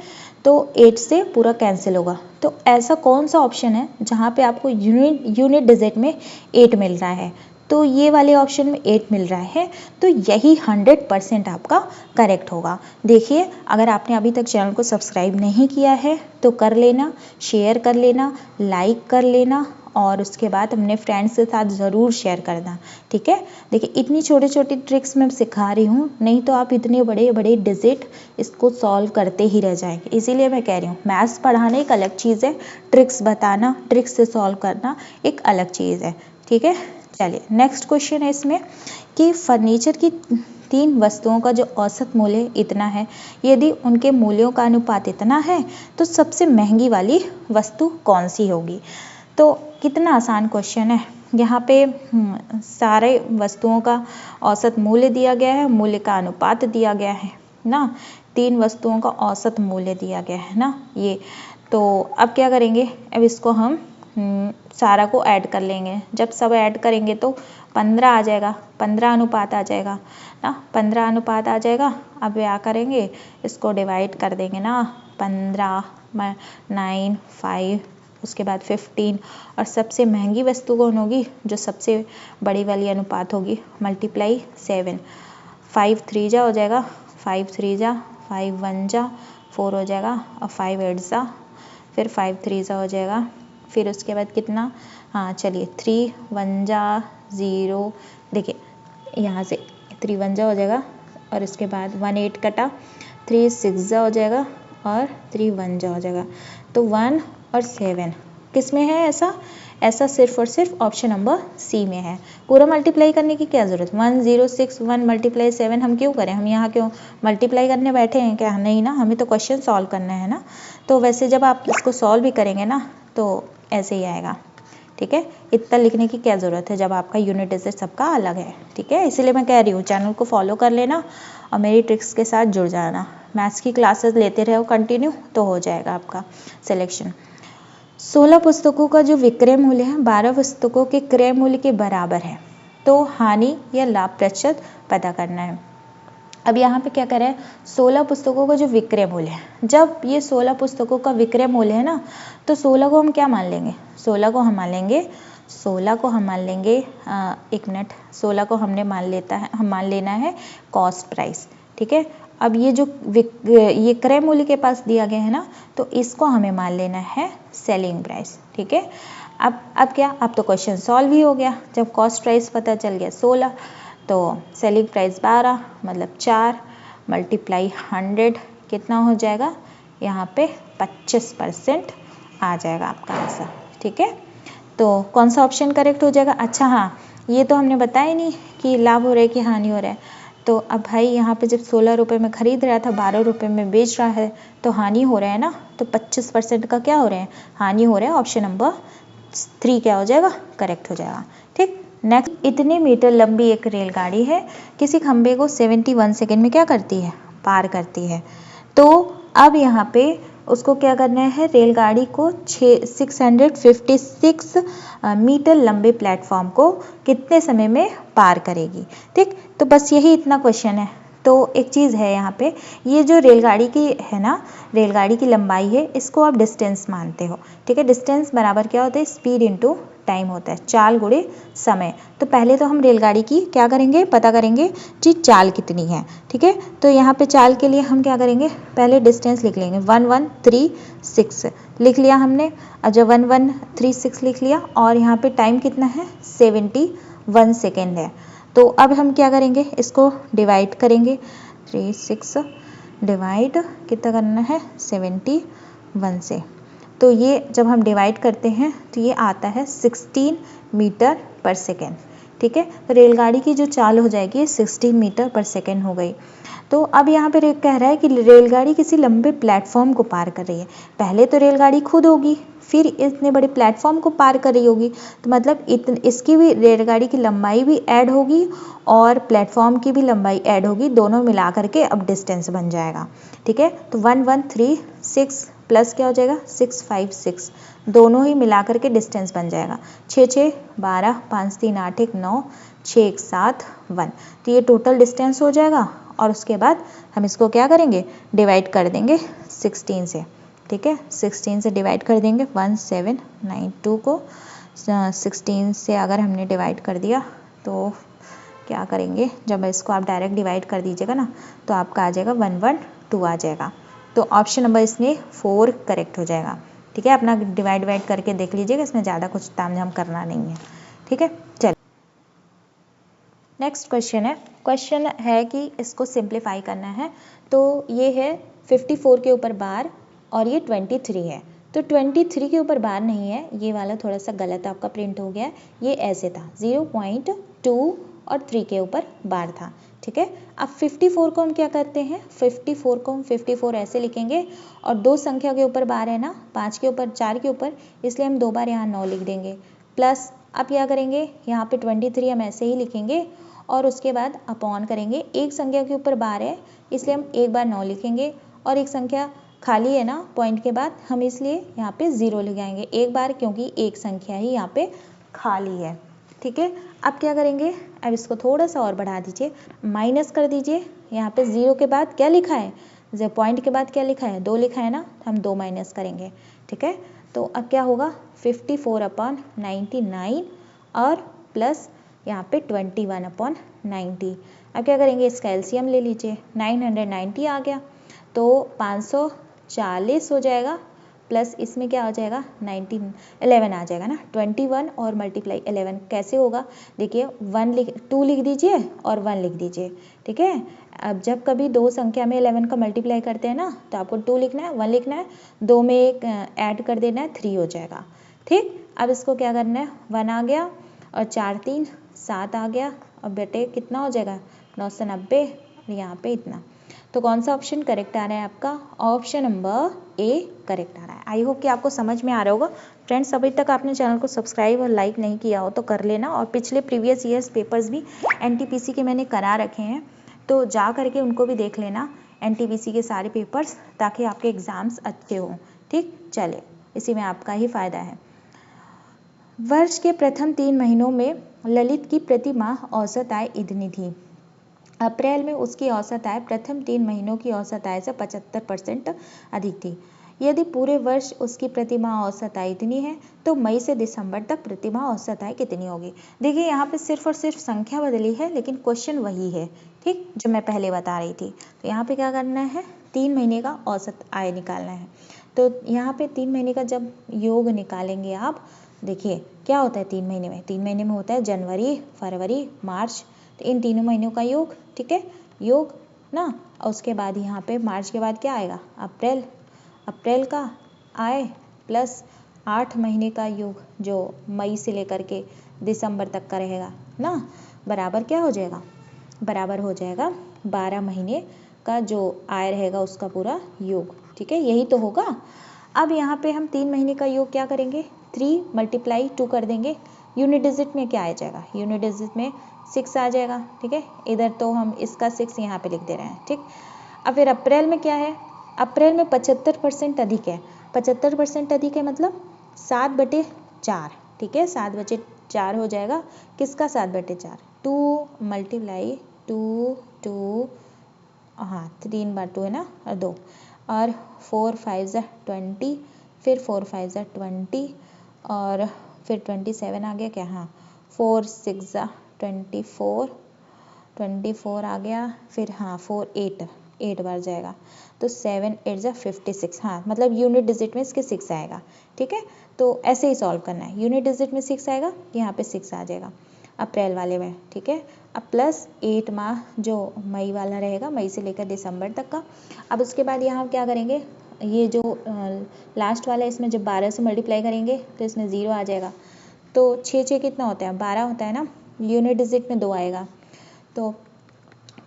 तो 8 से पूरा कैंसिल होगा। तो ऐसा कौन सा ऑप्शन है जहाँ पे आपको यूनिट डिजिट में 8 मिल रहा है, तो ये वाले ऑप्शन में 8 मिल रहा है, तो यही 100% आपका करेक्ट होगा। देखिए अगर आपने अभी तक चैनल को सब्सक्राइब नहीं किया है तो कर लेना, शेयर कर लेना, लाइक कर लेना और उसके बाद अपने फ्रेंड्स के साथ ज़रूर शेयर करना। ठीक है, देखिए इतनी छोटी छोटी ट्रिक्स मैं सिखा रही हूँ, नहीं तो आप इतने बड़े बड़े डिजिट इसको सॉल्व करते ही रह जाएंगे। इसीलिए मैं कह रही हूँ मैथ्स पढ़ाना एक अलग चीज़ है, ट्रिक्स बताना, ट्रिक्स से सॉल्व करना एक अलग चीज़ है। ठीक है, चलिए नेक्स्ट क्वेश्चन है इसमें कि फर्नीचर की 3 वस्तुओं का जो औसत मूल्य इतना है, यदि उनके मूल्यों का अनुपात इतना है तो सबसे महंगी वाली वस्तु कौन सी होगी। तो कितना आसान क्वेश्चन है, यहाँ पे सारे वस्तुओं का औसत मूल्य दिया गया है, मूल्य का अनुपात दिया गया है ना, 3 वस्तुओं का औसत मूल्य दिया गया है ना ये। तो अब क्या करेंगे, अब इसको हम सारा को ऐड कर लेंगे। जब सब ऐड करेंगे तो 15 आ जाएगा, 15 अनुपात आ जाएगा ना, 15 अनुपात आ जाएगा। अब क्या करेंगे, इसको डिवाइड कर देंगे ना, 15 9 5 उसके बाद 15, और सबसे महंगी वस्तु कौन होगी, जो सबसे बड़ी वाली अनुपात होगी, मल्टीप्लाई 7, 5 3 जा हो जाएगा, 5 3 जा 5 1 जा 4 हो जाएगा, और 5 8 जा फिर 5 3 जा हो जाएगा, फिर उसके बाद कितना, हाँ चलिए 3 1 जा 0, देखिए यहाँ से 3 1 जा हो जाएगा, और इसके बाद 1 8 कटा, 3 6 जा हो जाएगा और 3 1 जा हो जाएगा। तो 1 और 7 किस में है, ऐसा सिर्फ और सिर्फ ऑप्शन नंबर सी में है। पूरा मल्टीप्लाई करने की क्या ज़रूरत, 1 0 6 1 मल्टीप्लाई 7 हम क्यों करें, हम यहाँ क्यों मल्टीप्लाई करने बैठे हैं क्या, नहीं ना, हमें तो क्वेश्चन सॉल्व करना है ना। तो वैसे जब आप इसको सॉल्व भी करेंगे ना तो ऐसे ही आएगा। ठीक है, इतना लिखने की क्या ज़रूरत है जब आपका यूनिट डिजिट सबका अलग है। ठीक है, इसीलिए मैं कह रही हूँ चैनल को फॉलो कर लेना और मेरी ट्रिक्स के साथ जुड़ जाना। मैथ्स की क्लासेस लेते रहो कंटिन्यू, तो हो जाएगा आपका सिलेक्शन। 16 पुस्तकों का जो विक्रय मूल्य है 12 पुस्तकों के क्रय मूल्य के बराबर है, तो हानि या लाभ प्रतिशत पता करना है। अब यहाँ पे क्या करें, 16 पुस्तकों का जो विक्रय मूल्य है, जब ये 16 पुस्तकों का विक्रय मूल्य है ना, तो 16 को हम क्या मान लेंगे, 16 को हम मान लेंगे 16 को हम मान लेंगे एक मिनट, 16 को हमने हम मान लेना है कॉस्ट प्राइस। ठीक है, अब ये जो ये क्रय मूल्य के पास दिया गया है ना, तो इसको हमें मान लेना है सेलिंग प्राइस। ठीक है, अब क्या, अब तो क्वेश्चन सॉल्व ही हो गया। जब कॉस्ट प्राइस पता चल गया 16, तो सेलिंग प्राइस 12 मतलब 4 मल्टीप्लाई 100 कितना हो जाएगा, यहाँ पे 25% आ जाएगा आपका आंसर। ठीक है, तो कौन सा ऑप्शन करेक्ट हो जाएगा। अच्छा हाँ, ये तो हमने बताया नहीं कि लाभ हो रहा है कि हानि हो रहा है। तो अब भाई यहाँ पे जब 16 रुपये में खरीद रहा था 12 रुपये में बेच रहा है, तो हानि हो रहा है ना, तो 25% का क्या हो रहा है, हानि हो रहा है। ऑप्शन नंबर 3 क्या हो जाएगा, करेक्ट हो जाएगा। ठीक, नेक्स्ट, इतने मीटर लंबी एक रेलगाड़ी है, किसी खंबे को 71 सेकेंड में क्या करती है, पार करती है। तो अब यहाँ पे उसको क्या करना है, रेलगाड़ी को 656 मीटर लंबे प्लेटफॉर्म को कितने समय में पार करेगी। ठीक, तो बस यही इतना क्वेश्चन है। तो एक चीज़ है यहाँ पे, ये जो रेलगाड़ी की है ना, रेलगाड़ी की लंबाई है, इसको आप डिस्टेंस मानते हो। ठीक है, डिस्टेंस बराबर क्या होता है, स्पीड इनटू टाइम होता है, चाल गुणे समय। तो पहले तो हम रेलगाड़ी की क्या करेंगे, पता करेंगे जी चाल कितनी है। ठीक है, तो यहाँ पे चाल के लिए हम क्या करेंगे, पहले डिस्टेंस लिख लेंगे, 1136 लिख लिया हमने। अब जब 1136 लिख लिया और यहाँ पे टाइम कितना है 71 सेकेंड है, तो अब हम क्या करेंगे, इसको डिवाइड करेंगे, 36 डिवाइड कितना करना है 71 से। तो ये जब हम डिवाइड करते हैं तो ये आता है 16 मीटर पर सेकेंड। ठीक है, तो रेलगाड़ी की जो चाल हो जाएगी 16 मीटर पर सेकेंड हो गई। तो अब यहाँ पे कह रहा है कि रेलगाड़ी किसी लंबे प्लेटफॉर्म को पार कर रही है। पहले तो रेलगाड़ी खुद होगी, फिर इतने बड़े प्लेटफॉर्म को पार कर रही होगी, तो मतलब इसकी भी रेलगाड़ी की लंबाई भी ऐड होगी और प्लेटफॉर्म की भी लंबाई ऐड होगी, दोनों मिला करके अब डिस्टेंस बन जाएगा। ठीक है, तो 1136 प्लस क्या हो जाएगा 656, दोनों ही मिला करके डिस्टेंस बन जाएगा। 6 6 12 5 3 8 1 9 6 1 7 1, तो ये टोटल डिस्टेंस हो जाएगा। और उसके बाद हम इसको क्या करेंगे, डिवाइड कर देंगे 16 से। ठीक है, 16 से डिवाइड कर देंगे, 1792 को 16 से अगर हमने डिवाइड कर दिया तो क्या करेंगे, जब इसको आप डायरेक्ट डिवाइड कर दीजिएगा ना, तो आपका आ जाएगा 112 आ जाएगा। तो ऑप्शन नंबर इसमें 4 करेक्ट हो जाएगा। ठीक है, अपना डिवाइड करके देख लीजिएगा, इसमें ज़्यादा कुछ तामझाम करना नहीं है। ठीक है, चलिए नेक्स्ट क्वेश्चन है कि इसको सिंप्लीफाई करना है। तो ये है 54 के ऊपर बार और ये 23 है, तो 23 के ऊपर बार नहीं है, ये वाला थोड़ा सा गलत आपका प्रिंट हो गया, ये ऐसे था 0.2 और 3 के ऊपर बार था। ठीक है, अब 54 को हम क्या करते हैं, 54 को हम 54 ऐसे लिखेंगे और दो संख्या के ऊपर बार है ना, 5 के ऊपर 4 के ऊपर, इसलिए हम 2 बार यहाँ 9 लिख देंगे। प्लस अब क्या करेंगे, यहाँ पे 23 हम ऐसे ही लिखेंगे और उसके बाद अपॉन करेंगे, एक संख्या के ऊपर बार है इसलिए हम एक बार 9 लिखेंगे और एक संख्या खाली है ना पॉइंट के बाद, हम इसलिए यहाँ पे 0 लगाएंगे एक बार, क्योंकि एक संख्या ही यहाँ पे खाली है। ठीक है, अब क्या करेंगे, अब इसको थोड़ा सा और बढ़ा दीजिए, माइनस कर दीजिए, यहाँ पे 0 के बाद क्या लिखा है, जो पॉइंट के बाद क्या लिखा है 2 लिखा है ना, हम 2 माइनस करेंगे। ठीक है, तो अब क्या होगा 54/99 और प्लस यहाँ पे 21/90। अब क्या करेंगे, इसका एलसीएम ले लीजिए, 990 आ गया तो 540 हो जाएगा, प्लस इसमें क्या हो जाएगा 11 आ जाएगा ना, 21 और मल्टीप्लाई 11 कैसे होगा, देखिए 2 लिख दीजिए और 1 लिख दीजिए। ठीक है, अब जब कभी दो संख्या में 11 का मल्टीप्लाई करते हैं ना, तो आपको 2 लिखना है 1 लिखना है, 2 में एक ऐड कर देना है 3 हो जाएगा। ठीक, अब इसको क्या करना है, 1 आ गया और 4 3 7 आ गया और बेटे कितना हो जाएगा 990 और यहाँ पे इतना। तो कौन सा ऑप्शन करेक्ट आ रहा है आपका? ऑप्शन नंबर ए करेक्ट आ रहा है। आई होप कि आपको समझ में आ रहा होगा। फ्रेंड्स, अभी तक आपने चैनल को सब्सक्राइब और लाइक नहीं किया हो तो कर लेना, और पिछले प्रीवियस ईयर्स पेपर्स भी एनटीपीसी के मैंने करा रखे हैं, तो जा करके उनको भी देख लेना, एनटीपीसी के सारे पेपर्स, ताकि आपके एग्जाम्स अच्छे हों। ठीक, चलिए, इसी में आपका ही फायदा है। वर्ष के प्रथम 3 महीनों में ललित की प्रति माह औसत आय इतनी थी। अप्रैल में उसकी औसत आय प्रथम 3 महीनों की औसत आय से 75% अधिक थी। यदि पूरे वर्ष उसकी प्रति माह औसत आय इतनी है तो मई से दिसंबर तक प्रति माह औसत आय कितनी होगी? देखिए, यहाँ पे सिर्फ और सिर्फ संख्या बदली है, लेकिन क्वेश्चन वही है, ठीक, जो मैं पहले बता रही थी। तो यहाँ पे क्या करना है? 3 महीने का औसत आय निकालना है। तो यहाँ पे 3 महीने का जब योग निकालेंगे आप, देखिए क्या होता है 3 महीने में? 3 महीने में होता है जनवरी, फरवरी, मार्च, तो इन तीनों महीनों का योग, ठीक है, योग ना। और उसके बाद यहाँ पे मार्च के बाद क्या आएगा? अप्रैल, अप्रैल का आय प्लस 8 महीने का योग जो मई से लेकर के दिसंबर तक का रहेगा ना, बराबर क्या हो जाएगा? बराबर हो जाएगा 12 महीने का जो आय रहेगा उसका पूरा योग, ठीक है, यही तो होगा। अब यहाँ पे हम 3 महीने का योग क्या करेंगे? 3 × 2 कर देंगे। यूनिट डिजिट में क्या आ जाएगा? यूनिट डिजिट में 6 आ जाएगा, ठीक है। इधर तो हम इसका 6 यहाँ पे लिख दे रहे हैं, ठीक। अब फिर अप्रैल में क्या है? अप्रैल में 75% अधिक है। 75% अधिक है मतलब 7/4, ठीक है, 7/4 हो जाएगा। किसका 7/4? 2 × 2, 2, हाँ 3 बार 2 है ना, और 2, और 4 × 5 = 20, फिर 4 × 5 = 20, और फिर 27 आ गया क्या? हाँ, 4 × 6 = 24, 24 आ गया, फिर हाँ 4 8 बार जाएगा, तो 7 × 8 = 56, हाँ, मतलब यूनिट डिजिट में इसके 6 आएगा, ठीक है। तो ऐसे ही सॉल्व करना है, यूनिट डिजिट में 6 आएगा, यहाँ पे 6 आ जाएगा अप्रैल वाले में, ठीक है। अब प्लस 8 माह जो मई वाला रहेगा, मई से लेकर दिसंबर तक का। अब उसके बाद यहाँ क्या करेंगे? ये जो लास्ट वाला है, इसमें जब 12 से मल्टीप्लाई करेंगे तो इसमें 0 आ जाएगा। तो 6 कितना होता है? 12 होता है ना, यूनिट डिजिट में 2 आएगा, तो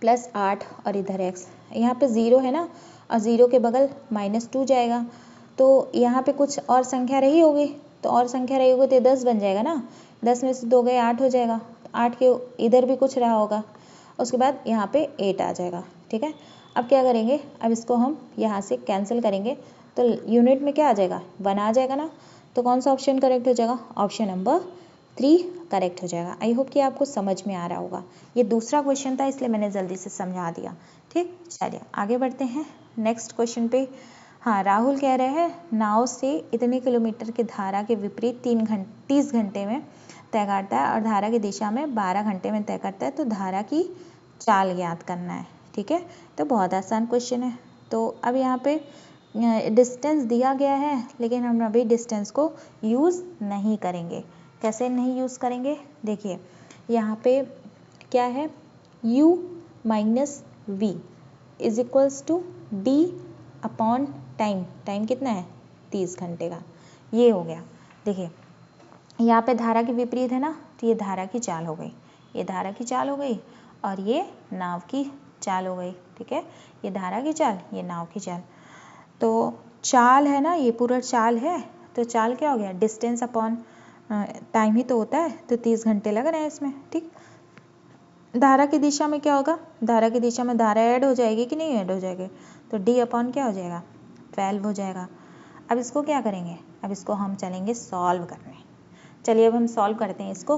प्लस 8 और इधर x, यहाँ पे 0 है ना, और 0 के बगल -2 जाएगा, तो यहाँ पे कुछ और संख्या रही होगी, तो और संख्या रही होगी तो 10 बन जाएगा ना, 10 में से 2 गए 8 हो जाएगा, 8 के इधर भी कुछ रहा होगा, उसके बाद यहाँ पे 8 आ जाएगा, ठीक है। अब क्या करेंगे? अब इसको हम यहाँ से कैंसिल करेंगे, तो यूनिट में क्या आ जाएगा? 1 आ जाएगा ना, तो कौन सा ऑप्शन करेक्ट हो जाएगा? ऑप्शन नंबर 3 करेक्ट हो जाएगा। आई होप कि आपको समझ में आ रहा होगा। ये दूसरा क्वेश्चन था, इसलिए मैंने जल्दी से समझा दिया, ठीक। चलिए आगे बढ़ते हैं नेक्स्ट क्वेश्चन पे। हाँ, राहुल कह रहे हैं नाव से इतने किलोमीटर की धारा के विपरीत 30 घंटे में तय करता है और धारा की दिशा में 12 घंटे में तय करता है, तो धारा की चाल ज्ञात करना है, ठीक है। तो बहुत आसान क्वेश्चन है। तो अब यहाँ पे डिस्टेंस दिया गया है, लेकिन हम अभी डिस्टेंस को यूज़ नहीं करेंगे। कैसे नहीं यूज़ करेंगे? देखिए यहाँ पे क्या है, u - v = d/टाइम। टाइम कितना है? 30 घंटे का, ये हो गया। देखिए यहाँ पे धारा के विपरीत है ना, तो ये धारा की चाल हो गई, ये धारा की चाल हो गई, और ये नाव की चाल हो गई, ठीक है। ये धारा की चाल, ये नाव की चाल। तो चाल है ना, ये पूरा चाल है, तो चाल क्या हो गया? डिस्टेंस अपॉन टाइम ही तो होता है, तो 30 घंटे लग रहे हैं इसमें, ठीक। धारा की दिशा में क्या होगा? धारा की दिशा में धारा ऐड हो जाएगी कि नहीं ऐड हो जाएगी? तो d अपॉन क्या हो जाएगा? 12 हो जाएगा। अब इसको क्या करेंगे? अब इसको हम चलेंगे सॉल्व करने। चलिए अब हम सॉल्व करते हैं इसको।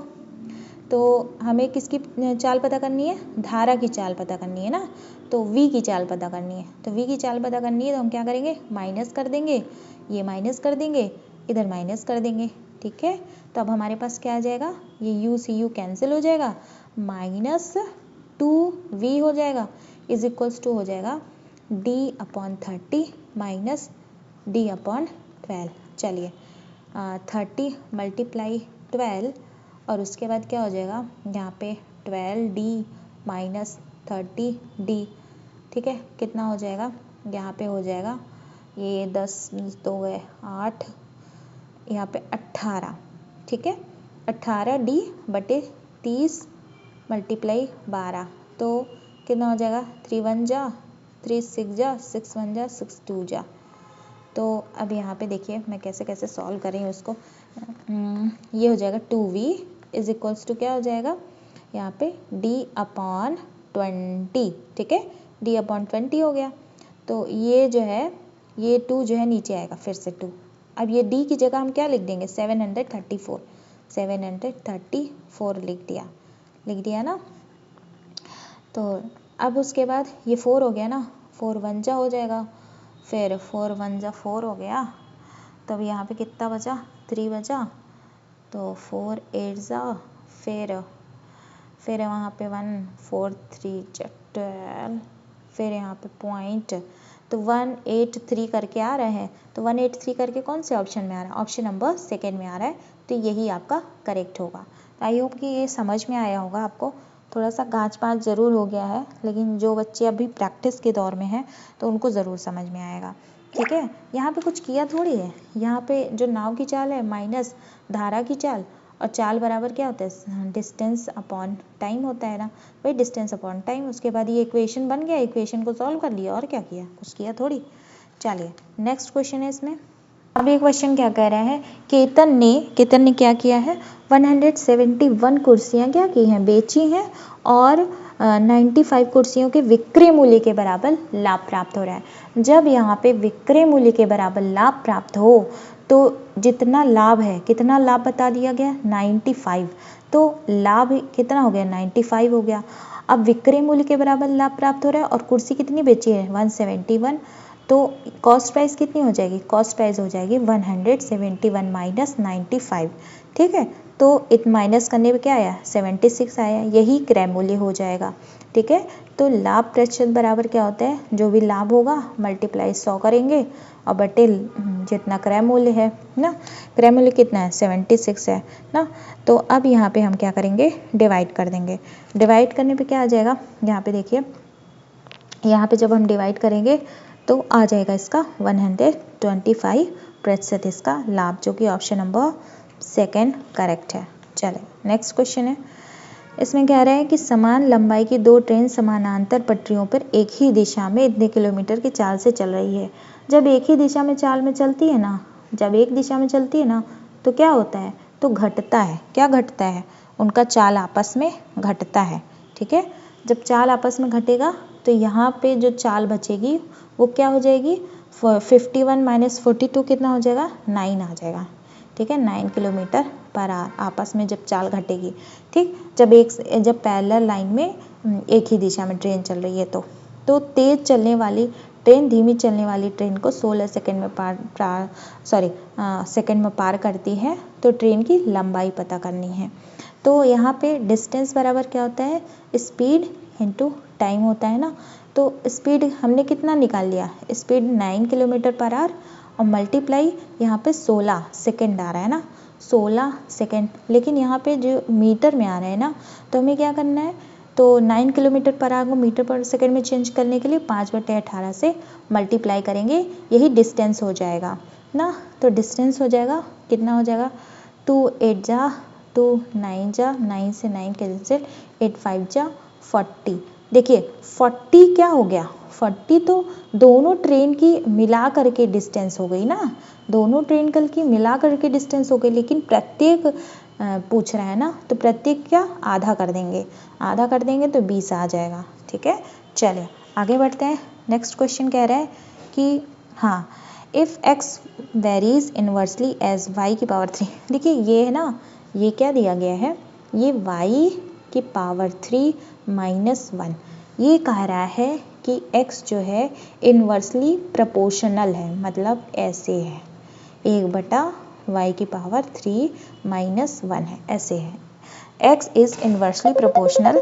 तो हमें किसकी चाल पता करनी है? धारा की चाल पता करनी है ना, तो v की चाल पता करनी है। तो v की चाल पता करनी है तो हम क्या करेंगे? माइनस कर देंगे, ये माइनस कर देंगे, इधर माइनस कर देंगे, ठीक है। तो अब हमारे पास क्या आ जाएगा? ये u से u कैंसिल हो जाएगा, -2v हो जाएगा, = हो जाएगा d/30 माइनस d/12। चलिए 30 × 12, और उसके बाद क्या हो जाएगा? यहाँ पे 12d माइनस 30d, ठीक है। कितना हो जाएगा? यहाँ पे हो जाएगा, ये 10 2 गए 8, यहाँ पे 18, ठीक है। 18d/30 × 12, तो कितना हो जाएगा? 3 × 1 = 3 6 जा, 6 1 जा, 6 2 जा। तो अब यहाँ पे देखिए मैं कैसे कैसे सॉल्व कर रही हूँ उसको। ये हो जाएगा 2v इज इक्वल्स टू क्या हो जाएगा यहाँ पे d/20, ठीक है, d/20 हो गया। तो ये जो है ये 2 जो है नीचे आएगा, फिर से 2। अब ये d की जगह हम क्या लिख देंगे 734, 734 लिख दिया ना। तो अब उसके बाद ये 4 हो गया ना, 4 1 जा हो जाएगा, फिर 4 1 जा 4 हो गया। तब यहाँ पे कितना बचा 3 बचा, तो 4 8 जा, फिर वहाँ पे 1 4 3 जा 12, फिर यहाँ पे पॉइंट, तो 183 करके आ रहा है। तो 183 करके कौन से ऑप्शन में आ रहा है, ऑप्शन नंबर सेकेंड में आ रहा है। तो यही आपका करेक्ट होगा। तो आई होप कि ये समझ में आया होगा आपको। थोड़ा सा गाँच पाँच ज़रूर हो गया है, लेकिन जो बच्चे अभी प्रैक्टिस के दौर में हैं तो उनको ज़रूर समझ में आएगा, ठीक है। यहाँ पे कुछ किया थोड़ी है, यहाँ पे जो नाव की चाल है माइनस धारा की चाल, और चाल बराबर क्या होता है डिस्टेंस अपॉन टाइम होता है ना, वही डिस्टेंस अपॉन टाइम। उसके बाद ये इक्वेशन बन गया, इक्वेशन को सॉल्व कर लिया, और क्या किया, कुछ किया थोड़ी। चलिए नेक्स्ट क्वेश्चन है इसमें। अब ये क्वेश्चन क्या कह रहा है, केतन ने क्या किया है 171 कुर्सियां क्या की हैं, बेची हैं, और 95 कुर्सियों के विक्रय मूल्य के बराबर लाभ प्राप्त हो रहा है। जब यहाँ पे विक्रय मूल्य के बराबर लाभ प्राप्त हो तो जितना लाभ है, कितना लाभ बता दिया गया 95, तो लाभ कितना हो गया 95 हो गया। अब विक्रय मूल्य के बराबर लाभ प्राप्त हो रहा है और कुर्सी कितनी बेची है 171, तो कॉस्ट प्राइस कितनी हो जाएगी, कॉस्ट प्राइस हो जाएगी 171 माइनस 95, ठीक है। तो इत माइनस करने पे क्या आया 76 आया, यही क्रय मूल्य हो जाएगा, ठीक है। तो लाभ प्रतिशत बराबर क्या होता है, जो भी लाभ होगा मल्टीप्लाई 100 करेंगे और बटे जितना क्रय मूल्य है ना, क्रय मूल्य कितना है 76 है ना। तो अब यहाँ पे हम क्या करेंगे डिवाइड कर देंगे। डिवाइड करने पे क्या आ जाएगा, यहाँ पे देखिए, यहाँ पे जब हम डिवाइड करेंगे तो आ जाएगा इसका 125% इसका लाभ, जो कि ऑप्शन नंबर सेकेंड करेक्ट है। चले नेक्स्ट क्वेश्चन है। इसमें कह रहा है कि समान लंबाई की दो ट्रेन समानांतर पटरियों पर एक ही दिशा में इतने किलोमीटर की चाल से चल रही है। जब एक ही दिशा में चाल में चलती है ना, जब एक दिशा में चलती है ना तो क्या होता है, तो घटता है। क्या घटता है, उनका चाल आपस में घटता है, ठीक है। जब चाल आपस में घटेगा तो यहाँ पे जो चाल बचेगी वो क्या हो जाएगी 51 माइनस 42 कितना हो जाएगा 9 आ जाएगा, ठीक है। 9 किलोमीटर पर आवर आपस में जब चाल घटेगी, ठीक। जब पैरेलल लाइन में एक ही दिशा में ट्रेन चल रही है तो तेज चलने वाली ट्रेन धीमी चलने वाली ट्रेन को 16 सेकंड में सेकंड में पार करती है। तो ट्रेन की लंबाई पता करनी है। तो यहाँ पे डिस्टेंस बराबर क्या होता है, स्पीड इनटू टाइम होता है ना। तो स्पीड हमने कितना निकाल लिया, स्पीड 9 किलोमीटर पर आवर और मल्टीप्लाई यहाँ पे 16 सेकेंड आ रहा है ना, 16 सेकेंड। लेकिन यहाँ पे जो मीटर में आ रहा है ना, तो हमें क्या करना है, तो 9 किलोमीटर पर आवर को मीटर पर सेकेंड में चेंज करने के लिए 5/18 से मल्टीप्लाई करेंगे, यही डिस्टेंस हो जाएगा ना। तो डिस्टेंस हो जाएगा कितना हो जाएगा 2 8 जा 2 9 जा 9 से 9 कैंसिल 8 5 जा 40। देखिए 40 क्या हो गया, 40 तो दोनों ट्रेन की मिला करके डिस्टेंस हो गई ना, दोनों ट्रेन कल की मिला करके डिस्टेंस हो गई। लेकिन प्रत्येक पूछ रहा है ना, तो प्रत्येक क्या आधा कर देंगे, आधा कर देंगे तो 20 आ जाएगा, ठीक है। चलिए आगे बढ़ते हैं। नेक्स्ट क्वेश्चन कह रहा है कि हाँ, if x varies inversely as y की पावर 3। देखिए ये है ना, ये क्या दिया गया है, ये y की पावर 3 माइनस 1। ये कह रहा है कि x जो है इनवर्सली प्रोपोर्शनल है, मतलब ऐसे है 1/y की पावर 3 माइनस 1 है, ऐसे है। x is inversely proportional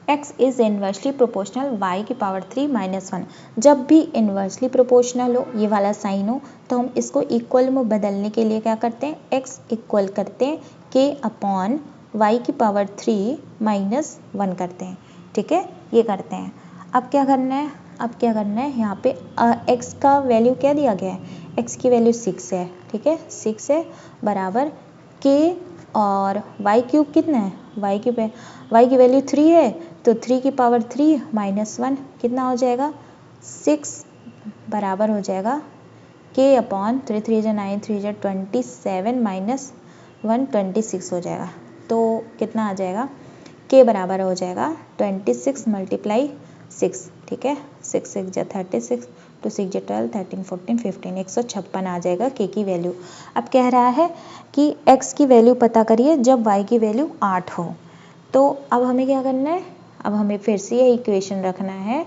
x is inversely proportional y की पावर 3 माइनस 1। जब भी इनवर्सली प्रोपोर्शनल हो, ये वाला साइन हो, तो हम इसको इक्वल में बदलने के लिए क्या करते हैं, x इक्वल करते हैं k अपॉन y की पावर 3 माइनस 1 करते हैं, ठीक है। ये करते हैं। अब क्या करना है, अब क्या करना है, यहाँ पे x का वैल्यू क्या दिया गया है, x की वैल्यू 6 है, ठीक है, 6 है बराबर k और y क्यूब कितना है, y क्यूब है, y की वैल्यू 3 है तो 3 की पावर 3 माइनस 1 कितना हो जाएगा 6 बराबर हो जाएगा k अपॉन 3 3 जा 9 3 जा 27 माइनस 1 26 हो जाएगा। तो कितना आ जाएगा, k बराबर हो जाएगा 26 मल्टीप्लाई 6, ठीक है, 6 6 जा 36 2 6 जा 12 13 14 15 156 आ जाएगा k की वैल्यू। अब कह रहा है कि x की वैल्यू पता करिए जब y की वैल्यू 8 हो। तो अब हमें क्या करना है, अब हमें फिर से ये इक्वेशन रखना है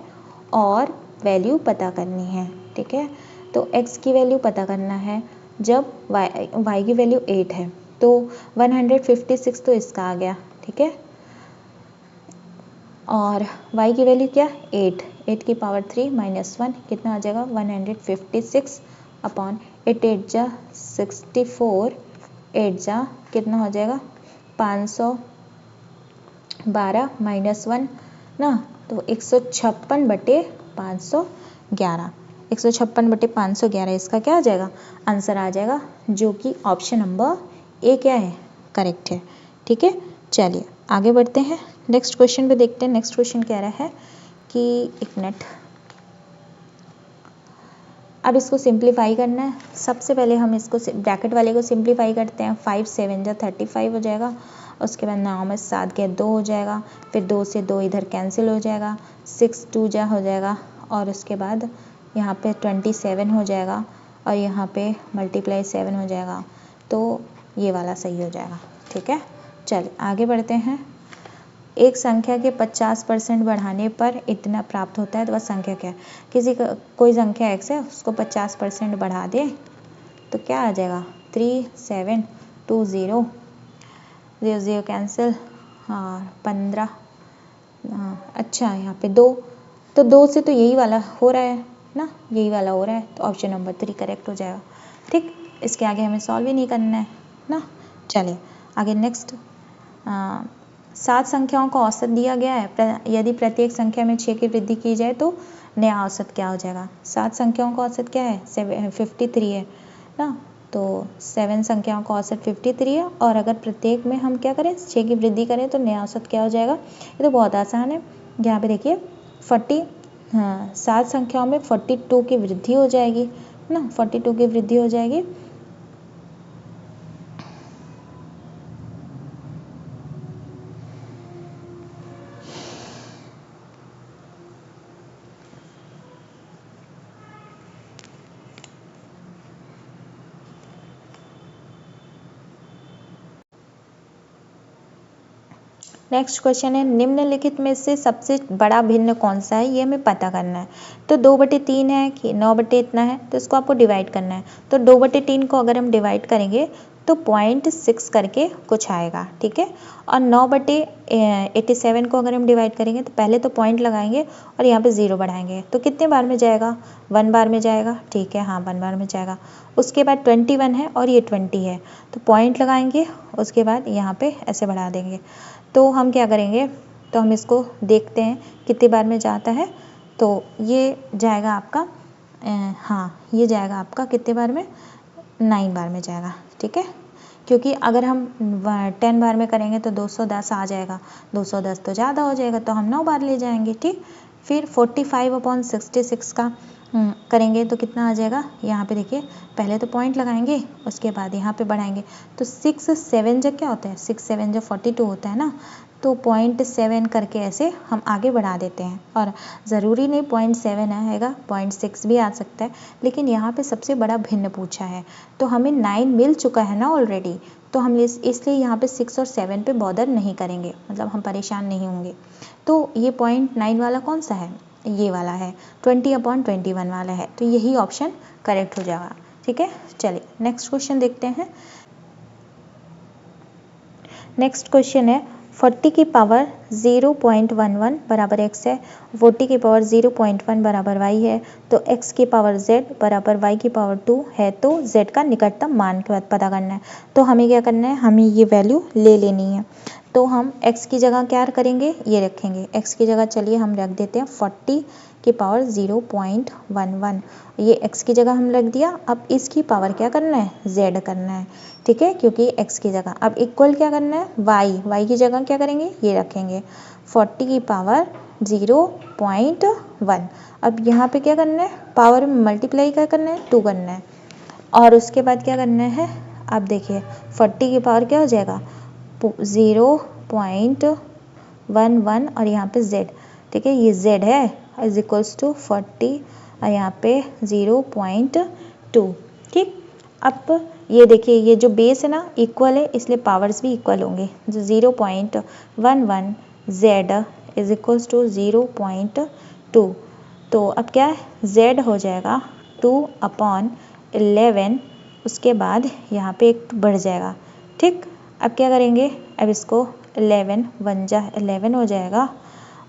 और वैल्यू पता करनी है, ठीक है। तो x की वैल्यू पता करना है जब y की वैल्यू 8 है, तो 156 तो इसका आ गया, ठीक है, और y की वैल्यू क्या 8 की पावर 3 माइनस 1 कितना आ जाएगा 156 अपॉन 8 8 जा 64 8 जा कितना हो जाएगा 512 माइनस 1 ना, तो 156 बटे 511 156 बटे 511 इसका क्या आ जाएगा आंसर आ जाएगा, जो कि ऑप्शन नंबर ए क्या है करेक्ट है, ठीक है। चलिए आगे बढ़ते हैं, नेक्स्ट क्वेश्चन पे देखते हैं। नेक्स्ट क्वेश्चन कह रहा है कि एक मिनट, अब इसको सिंप्लीफाई करना है। सबसे पहले हम इसको ब्रैकेट वाले को सिंप्लीफाई करते हैं। 5 7 जा 35 हो जाएगा, उसके बाद 9 में 7 गया 2 हो जाएगा, फिर 2 से 2 इधर कैंसिल हो जाएगा, 6 2 जा हो जाएगा, और उसके बाद यहाँ पे 27 हो जाएगा और यहाँ पे मल्टीप्लाई 7 हो जाएगा, तो ये वाला सही हो जाएगा, ठीक है। चलिए आगे बढ़ते हैं। एक संख्या के 50% बढ़ाने पर इतना प्राप्त होता है, तो वह संख्या क्या है। किसी का कोई संख्या x है, उसको 50% बढ़ा दे तो क्या आ जाएगा 3 7 2 0 0 0 कैंसिल, हाँ 15, अच्छा यहाँ पे 2, तो 2 से तो यही वाला हो रहा है ना, यही वाला हो रहा है, तो ऑप्शन नंबर 3 करेक्ट हो जाएगा, ठीक। इसके आगे हमें सॉल्व ही नहीं करना है ना। चलिए आगे नेक्स्ट, 7 संख्याओं का औसत दिया गया है, यदि प्रत्येक संख्या में 6 की वृद्धि की जाए तो नया औसत क्या हो जाएगा। 7 संख्याओं का औसत क्या है 53 है ना, तो 7 संख्याओं का औसत 53 है, और अगर प्रत्येक में हम क्या करें 6 की वृद्धि करें तो नया औसत क्या हो जाएगा। ये तो बहुत आसान है, यहाँ पे देखिए 7 संख्याओं में 42 की वृद्धि हो जाएगी ना, 42 की वृद्धि हो जाएगी। नेक्स्ट क्वेश्चन है, निम्नलिखित में से सबसे बड़ा भिन्न कौन सा है, ये हमें पता करना है। तो 2/3 है कि 9 बटे इतना है, तो इसको आपको डिवाइड करना है। तो 2/3 को अगर हम डिवाइड करेंगे तो 0.6 करके कुछ आएगा, ठीक है। और 9/87 को अगर हम डिवाइड करेंगे तो पहले तो पॉइंट लगाएंगे और यहाँ पे 0 बढ़ाएंगे, तो कितने बार में जाएगा 1 बार में जाएगा, ठीक है, हाँ 1 बार में जाएगा। उसके बाद 21 है और ये 20 है, तो पॉइंट लगाएंगे, उसके बाद यहाँ पे ऐसे बढ़ा देंगे। तो हम क्या करेंगे, तो हम इसको देखते हैं कितनी बार में जाता है। तो ये जाएगा आपका हाँ ये जाएगा आपका कितने बार में 9 बार में जाएगा, ठीक है। क्योंकि अगर हम 10 बार में करेंगे तो 210 आ जाएगा, 210 तो ज़्यादा हो जाएगा, तो हम 9 बार ले जाएंगे, ठीक। फिर 45/66 का करेंगे तो कितना आ जाएगा, यहाँ पे देखिए पहले तो पॉइंट लगाएंगे, उसके बाद यहाँ पे बढ़ाएंगे। तो 6 7 जब क्या होता है 6 7 जब 42 होता है ना, तो 0.7 करके ऐसे हम आगे बढ़ा देते हैं। और ज़रूरी नहीं 0.7 आएगा, 0.6 भी आ सकता है, लेकिन यहाँ पे सबसे बड़ा भिन्न पूछा है, तो हमें 9 मिल चुका है ना ऑलरेडी, तो हम इसलिए यहाँ पे 6 और 7 पे बॉदर नहीं करेंगे, मतलब हम परेशान नहीं होंगे। तो ये 0.9 वाला कौन सा है, ये वाला है, 20/21 वाला है, तो यही ऑप्शन करेक्ट हो जाएगा, ठीक है। चलिए नेक्स्ट क्वेश्चन देखते हैं। नेक्स्ट क्वेश्चन है 40 की पावर 0.11 बराबर x है, 40 की पावर 0.1 बराबर y है, तो x की पावर z बराबर y की पावर 2 है, तो z का निकटतम मान पता करना है। तो हमें क्या करना है, हमें ये वैल्यू ले लेनी है। तो हम x की जगह क्या करेंगे, ये रखेंगे। x की जगह चलिए हम रख देते हैं 40 की पावर 0.11, ये x की जगह हम रख दिया। अब इसकी पावर क्या करना है, z करना है, ठीक है, क्योंकि x की जगह। अब इक्वल क्या करना है, y की जगह क्या करेंगे, ये रखेंगे 40 की पावर 0.1। अब यहाँ पे क्या करना है, पावर में मल्टीप्लाई क्या करना है, 2 करना है। और उसके बाद क्या करना है, अब देखिए 40 की पावर क्या हो जाएगा 0.11 और यहाँ पे z, ठीक है, ये z है इज इक्वल्स टू 40 और यहाँ पे 0.2, ठीक। अब ये देखिए ये जो बेस है ना इक्वल है, इसलिए पावर्स भी इक्वल होंगे। जो 0.11 z इज इक्वल्स टू 0.2, तो अब क्या है, z हो जाएगा 2/11, उसके बाद यहाँ पे एक बढ़ जाएगा, ठीक। अब क्या करेंगे, अब इसको 11 1 जा 11 हो जाएगा,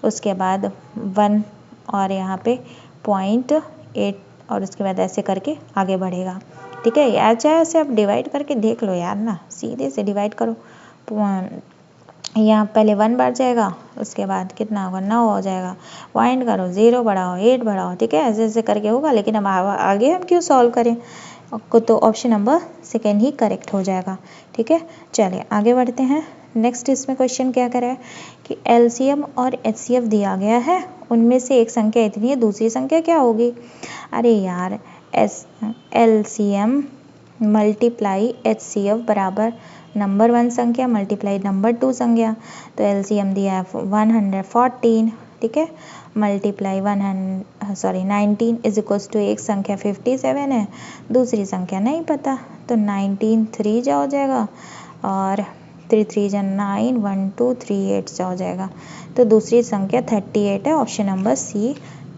उसके बाद 1 और यहाँ पे 0.8 और उसके बाद ऐसे करके आगे बढ़ेगा, ठीक है। यार चाहे ऐसे आप डिवाइड करके देख लो यार ना, सीधे से डिवाइड करो। यहाँ पहले 1 बढ़ जाएगा, उसके बाद कितना होगा 9 हो जाएगा, पॉइंट करो 0 बढ़ाओ 8 बढ़ाओ, ठीक है, ऐसे ऐसे करके होगा। लेकिन अब आगे हम क्यों सॉल्व करें, तो ऑप्शन नंबर सेकेंड ही करेक्ट हो जाएगा, ठीक है। चलिए आगे बढ़ते हैं। नेक्स्ट इसमें क्वेश्चन क्या करा है कि एलसीएम और एचसीएफ दिया गया है, उनमें से एक संख्या इतनी है, दूसरी संख्या क्या होगी। अरे यार एलसीएम मल्टीप्लाई एचसीएफ बराबर नंबर 1 संख्या मल्टीप्लाई नंबर 2 संख्या। तो एलसीएम दिया है 114, ठीक है, मल्टीप्लाई 19 इज इक्वल्स टू एक संख्या 57 है, दूसरी संख्या नहीं पता, तो 19 3 जा हो जाएगा और 3 3 जा 9 1 2 3 8 जा हो जाएगा। तो दूसरी संख्या 38 है, ऑप्शन नंबर सी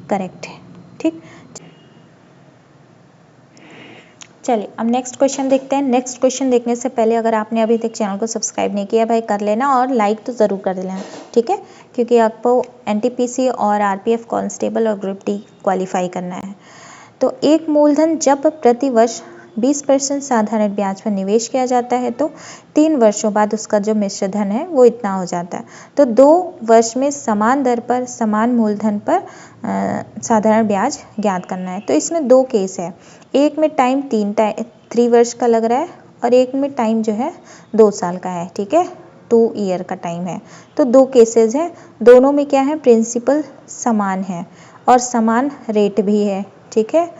करेक्ट है, ठीक। चलिए अब नेक्स्ट क्वेश्चन देखते हैं। नेक्स्ट क्वेश्चन देखने से पहले अगर आपने अभी तक चैनल को सब्सक्राइब नहीं किया भाई कर लेना और लाइक तो ज़रूर कर लेना, ठीक है, क्योंकि आपको एनटीपीसी और आरपीएफ कांस्टेबल और ग्रुप डी क्वालिफाई करना है। तो एक मूलधन जब प्रति वर्ष 20% साधारण ब्याज पर निवेश किया जाता है तो 3 वर्षों बाद उसका जो मिश्र धन है वो इतना हो जाता है। तो 2 वर्ष में समान दर पर समान मूलधन पर साधारण ब्याज ज्ञात करना है। तो इसमें 2 केस है, एक में टाइम 3 वर्ष का लग रहा है और एक में टाइम जो है 2 साल का है, ठीक है, 2 ईयर का टाइम है। तो 2 केसेस हैं, दोनों में क्या है, प्रिंसिपल समान है और समान रेट भी है, ठीक है,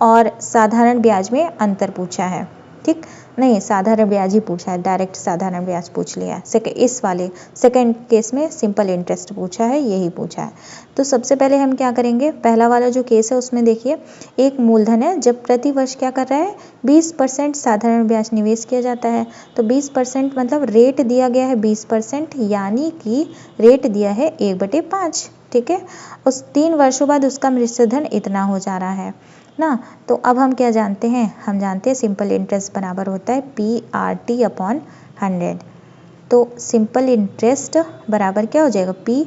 और साधारण ब्याज में अंतर पूछा है, ठीक, नहीं साधारण ब्याज ही पूछा है, डायरेक्ट साधारण ब्याज पूछ लिया है। इस वाले सेकंड केस में सिंपल इंटरेस्ट पूछा है, यही पूछा है। तो सबसे पहले हम क्या करेंगे, पहला वाला जो केस है उसमें देखिए एक मूलधन है जब प्रति वर्ष क्या कर रहा है 20% साधारण ब्याज निवेश किया जाता है। तो 20% मतलब रेट दिया गया है 20%, यानी कि रेट दिया है 1/5, ठीक है। उस 3 वर्षों बाद उसका मिश्र धन इतना हो जा रहा है ना। तो अब हम क्या जानते हैं, हम जानते हैं सिंपल इंटरेस्ट बराबर होता है PRT/100। तो सिंपल इंटरेस्ट बराबर क्या हो जाएगा, P,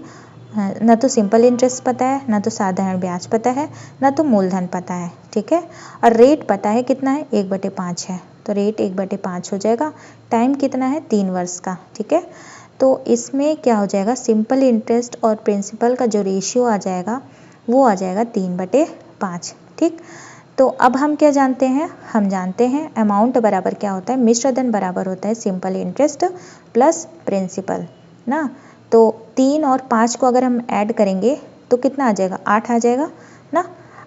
ना तो सिंपल इंटरेस्ट पता है, ना तो साधारण ब्याज पता है, ना तो मूलधन पता है, ठीक है, और रेट पता है कितना है 1/5 है, तो रेट 1/5 हो जाएगा। टाइम कितना है 3 वर्ष का, ठीक है। तो इसमें क्या हो जाएगा, सिंपल इंटरेस्ट और प्रिंसिपल का जो रेशियो आ जाएगा वो आ जाएगा 3/5, ठीक। तो अब हम क्या जानते हैं, हम जानते हैं अमाउंट बराबर क्या होता है, मिश्र धन बराबर होता है सिंपल इंटरेस्ट प्लस प्रिंसिपल ना। तो 3 और 5 को अगर हम ऐड करेंगे तो कितना आ जाएगा, 8 आ जाएगा ना,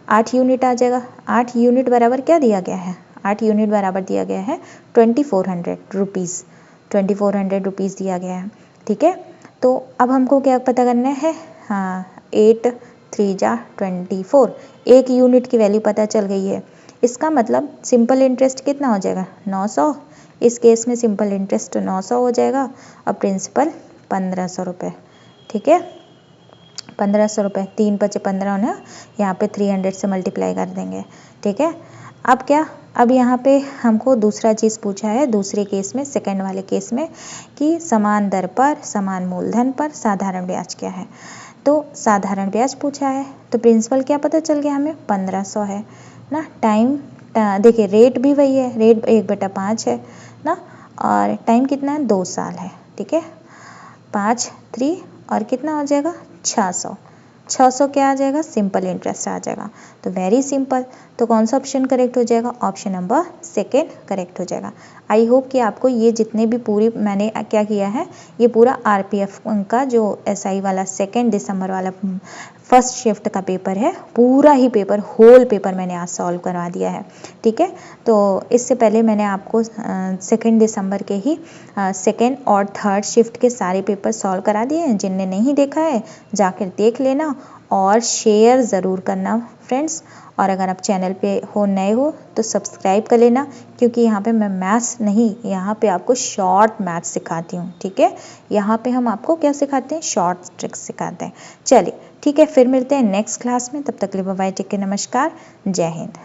8 यूनिट आ जाएगा। 8 यूनिट बराबर क्या दिया गया है, 8 यूनिट बराबर दिया गया है 2400 रुपीज़, 2400 रुपीज़ दिया गया है, ठीक है। तो अब हमको क्या पता करना है, हाँ 8 3 जा 24, एक यूनिट की वैल्यू पता चल गई है। इसका मतलब सिंपल इंटरेस्ट कितना हो जाएगा 900, इस केस में सिंपल इंटरेस्ट 900 हो जाएगा और प्रिंसिपल 1500 रुपये, ठीक है, 1500 रुपये, 3 × 5 = 15 होना, यहाँ पे 300 से मल्टीप्लाई कर देंगे, ठीक है। अब क्या, अब यहाँ पे हमको दूसरा चीज़ पूछा है दूसरे केस में, सेकंड वाले केस में, कि समान दर पर समान मूलधन पर साधारण ब्याज क्या है। तो साधारण ब्याज पूछा है तो प्रिंसिपल क्या पता चल गया हमें 1500 है ना। टाइम देखिए रेट भी वही है, रेट 1/5 है ना, और टाइम कितना है 2 साल है, ठीक है। 5 3 और कितना हो जाएगा 600। 600 क्या आ जाएगा, सिंपल इंटरेस्ट आ जाएगा। तो वेरी सिंपल, तो कौन सा ऑप्शन करेक्ट हो जाएगा, ऑप्शन नंबर सेकेंड करेक्ट हो जाएगा। आई होप कि आपको ये जितने भी पूरी मैंने क्या किया है, ये पूरा आरपीएफ का जो एसआई वाला 2 दिसंबर वाला फर्स्ट शिफ्ट का पेपर है, पूरा ही पेपर होल पेपर मैंने आज सॉल्व करवा दिया है। ठीक है, तो इससे पहले मैंने आपको 2 दिसंबर के ही 2nd और 3rd शिफ्ट के सारे पेपर सॉल्व करा दिए हैं। जिनने नहीं देखा है जाकर देख लेना और शेयर ज़रूर करना फ्रेंड्स। और अगर आप चैनल पे हो नए हो तो सब्सक्राइब कर लेना, क्योंकि यहाँ पे मैं मैथ्स नहीं, यहाँ पे आपको शॉर्ट मैथ्स सिखाती हूँ। ठीक है, यहाँ पे हम आपको क्या सिखाते हैं, शॉर्ट ट्रिक्स सिखाते हैं। चलिए ठीक है, फिर मिलते हैं नेक्स्ट क्लास में, तब तक के लिए बाय बाय, टेक केयर, नमस्कार, जय हिंद।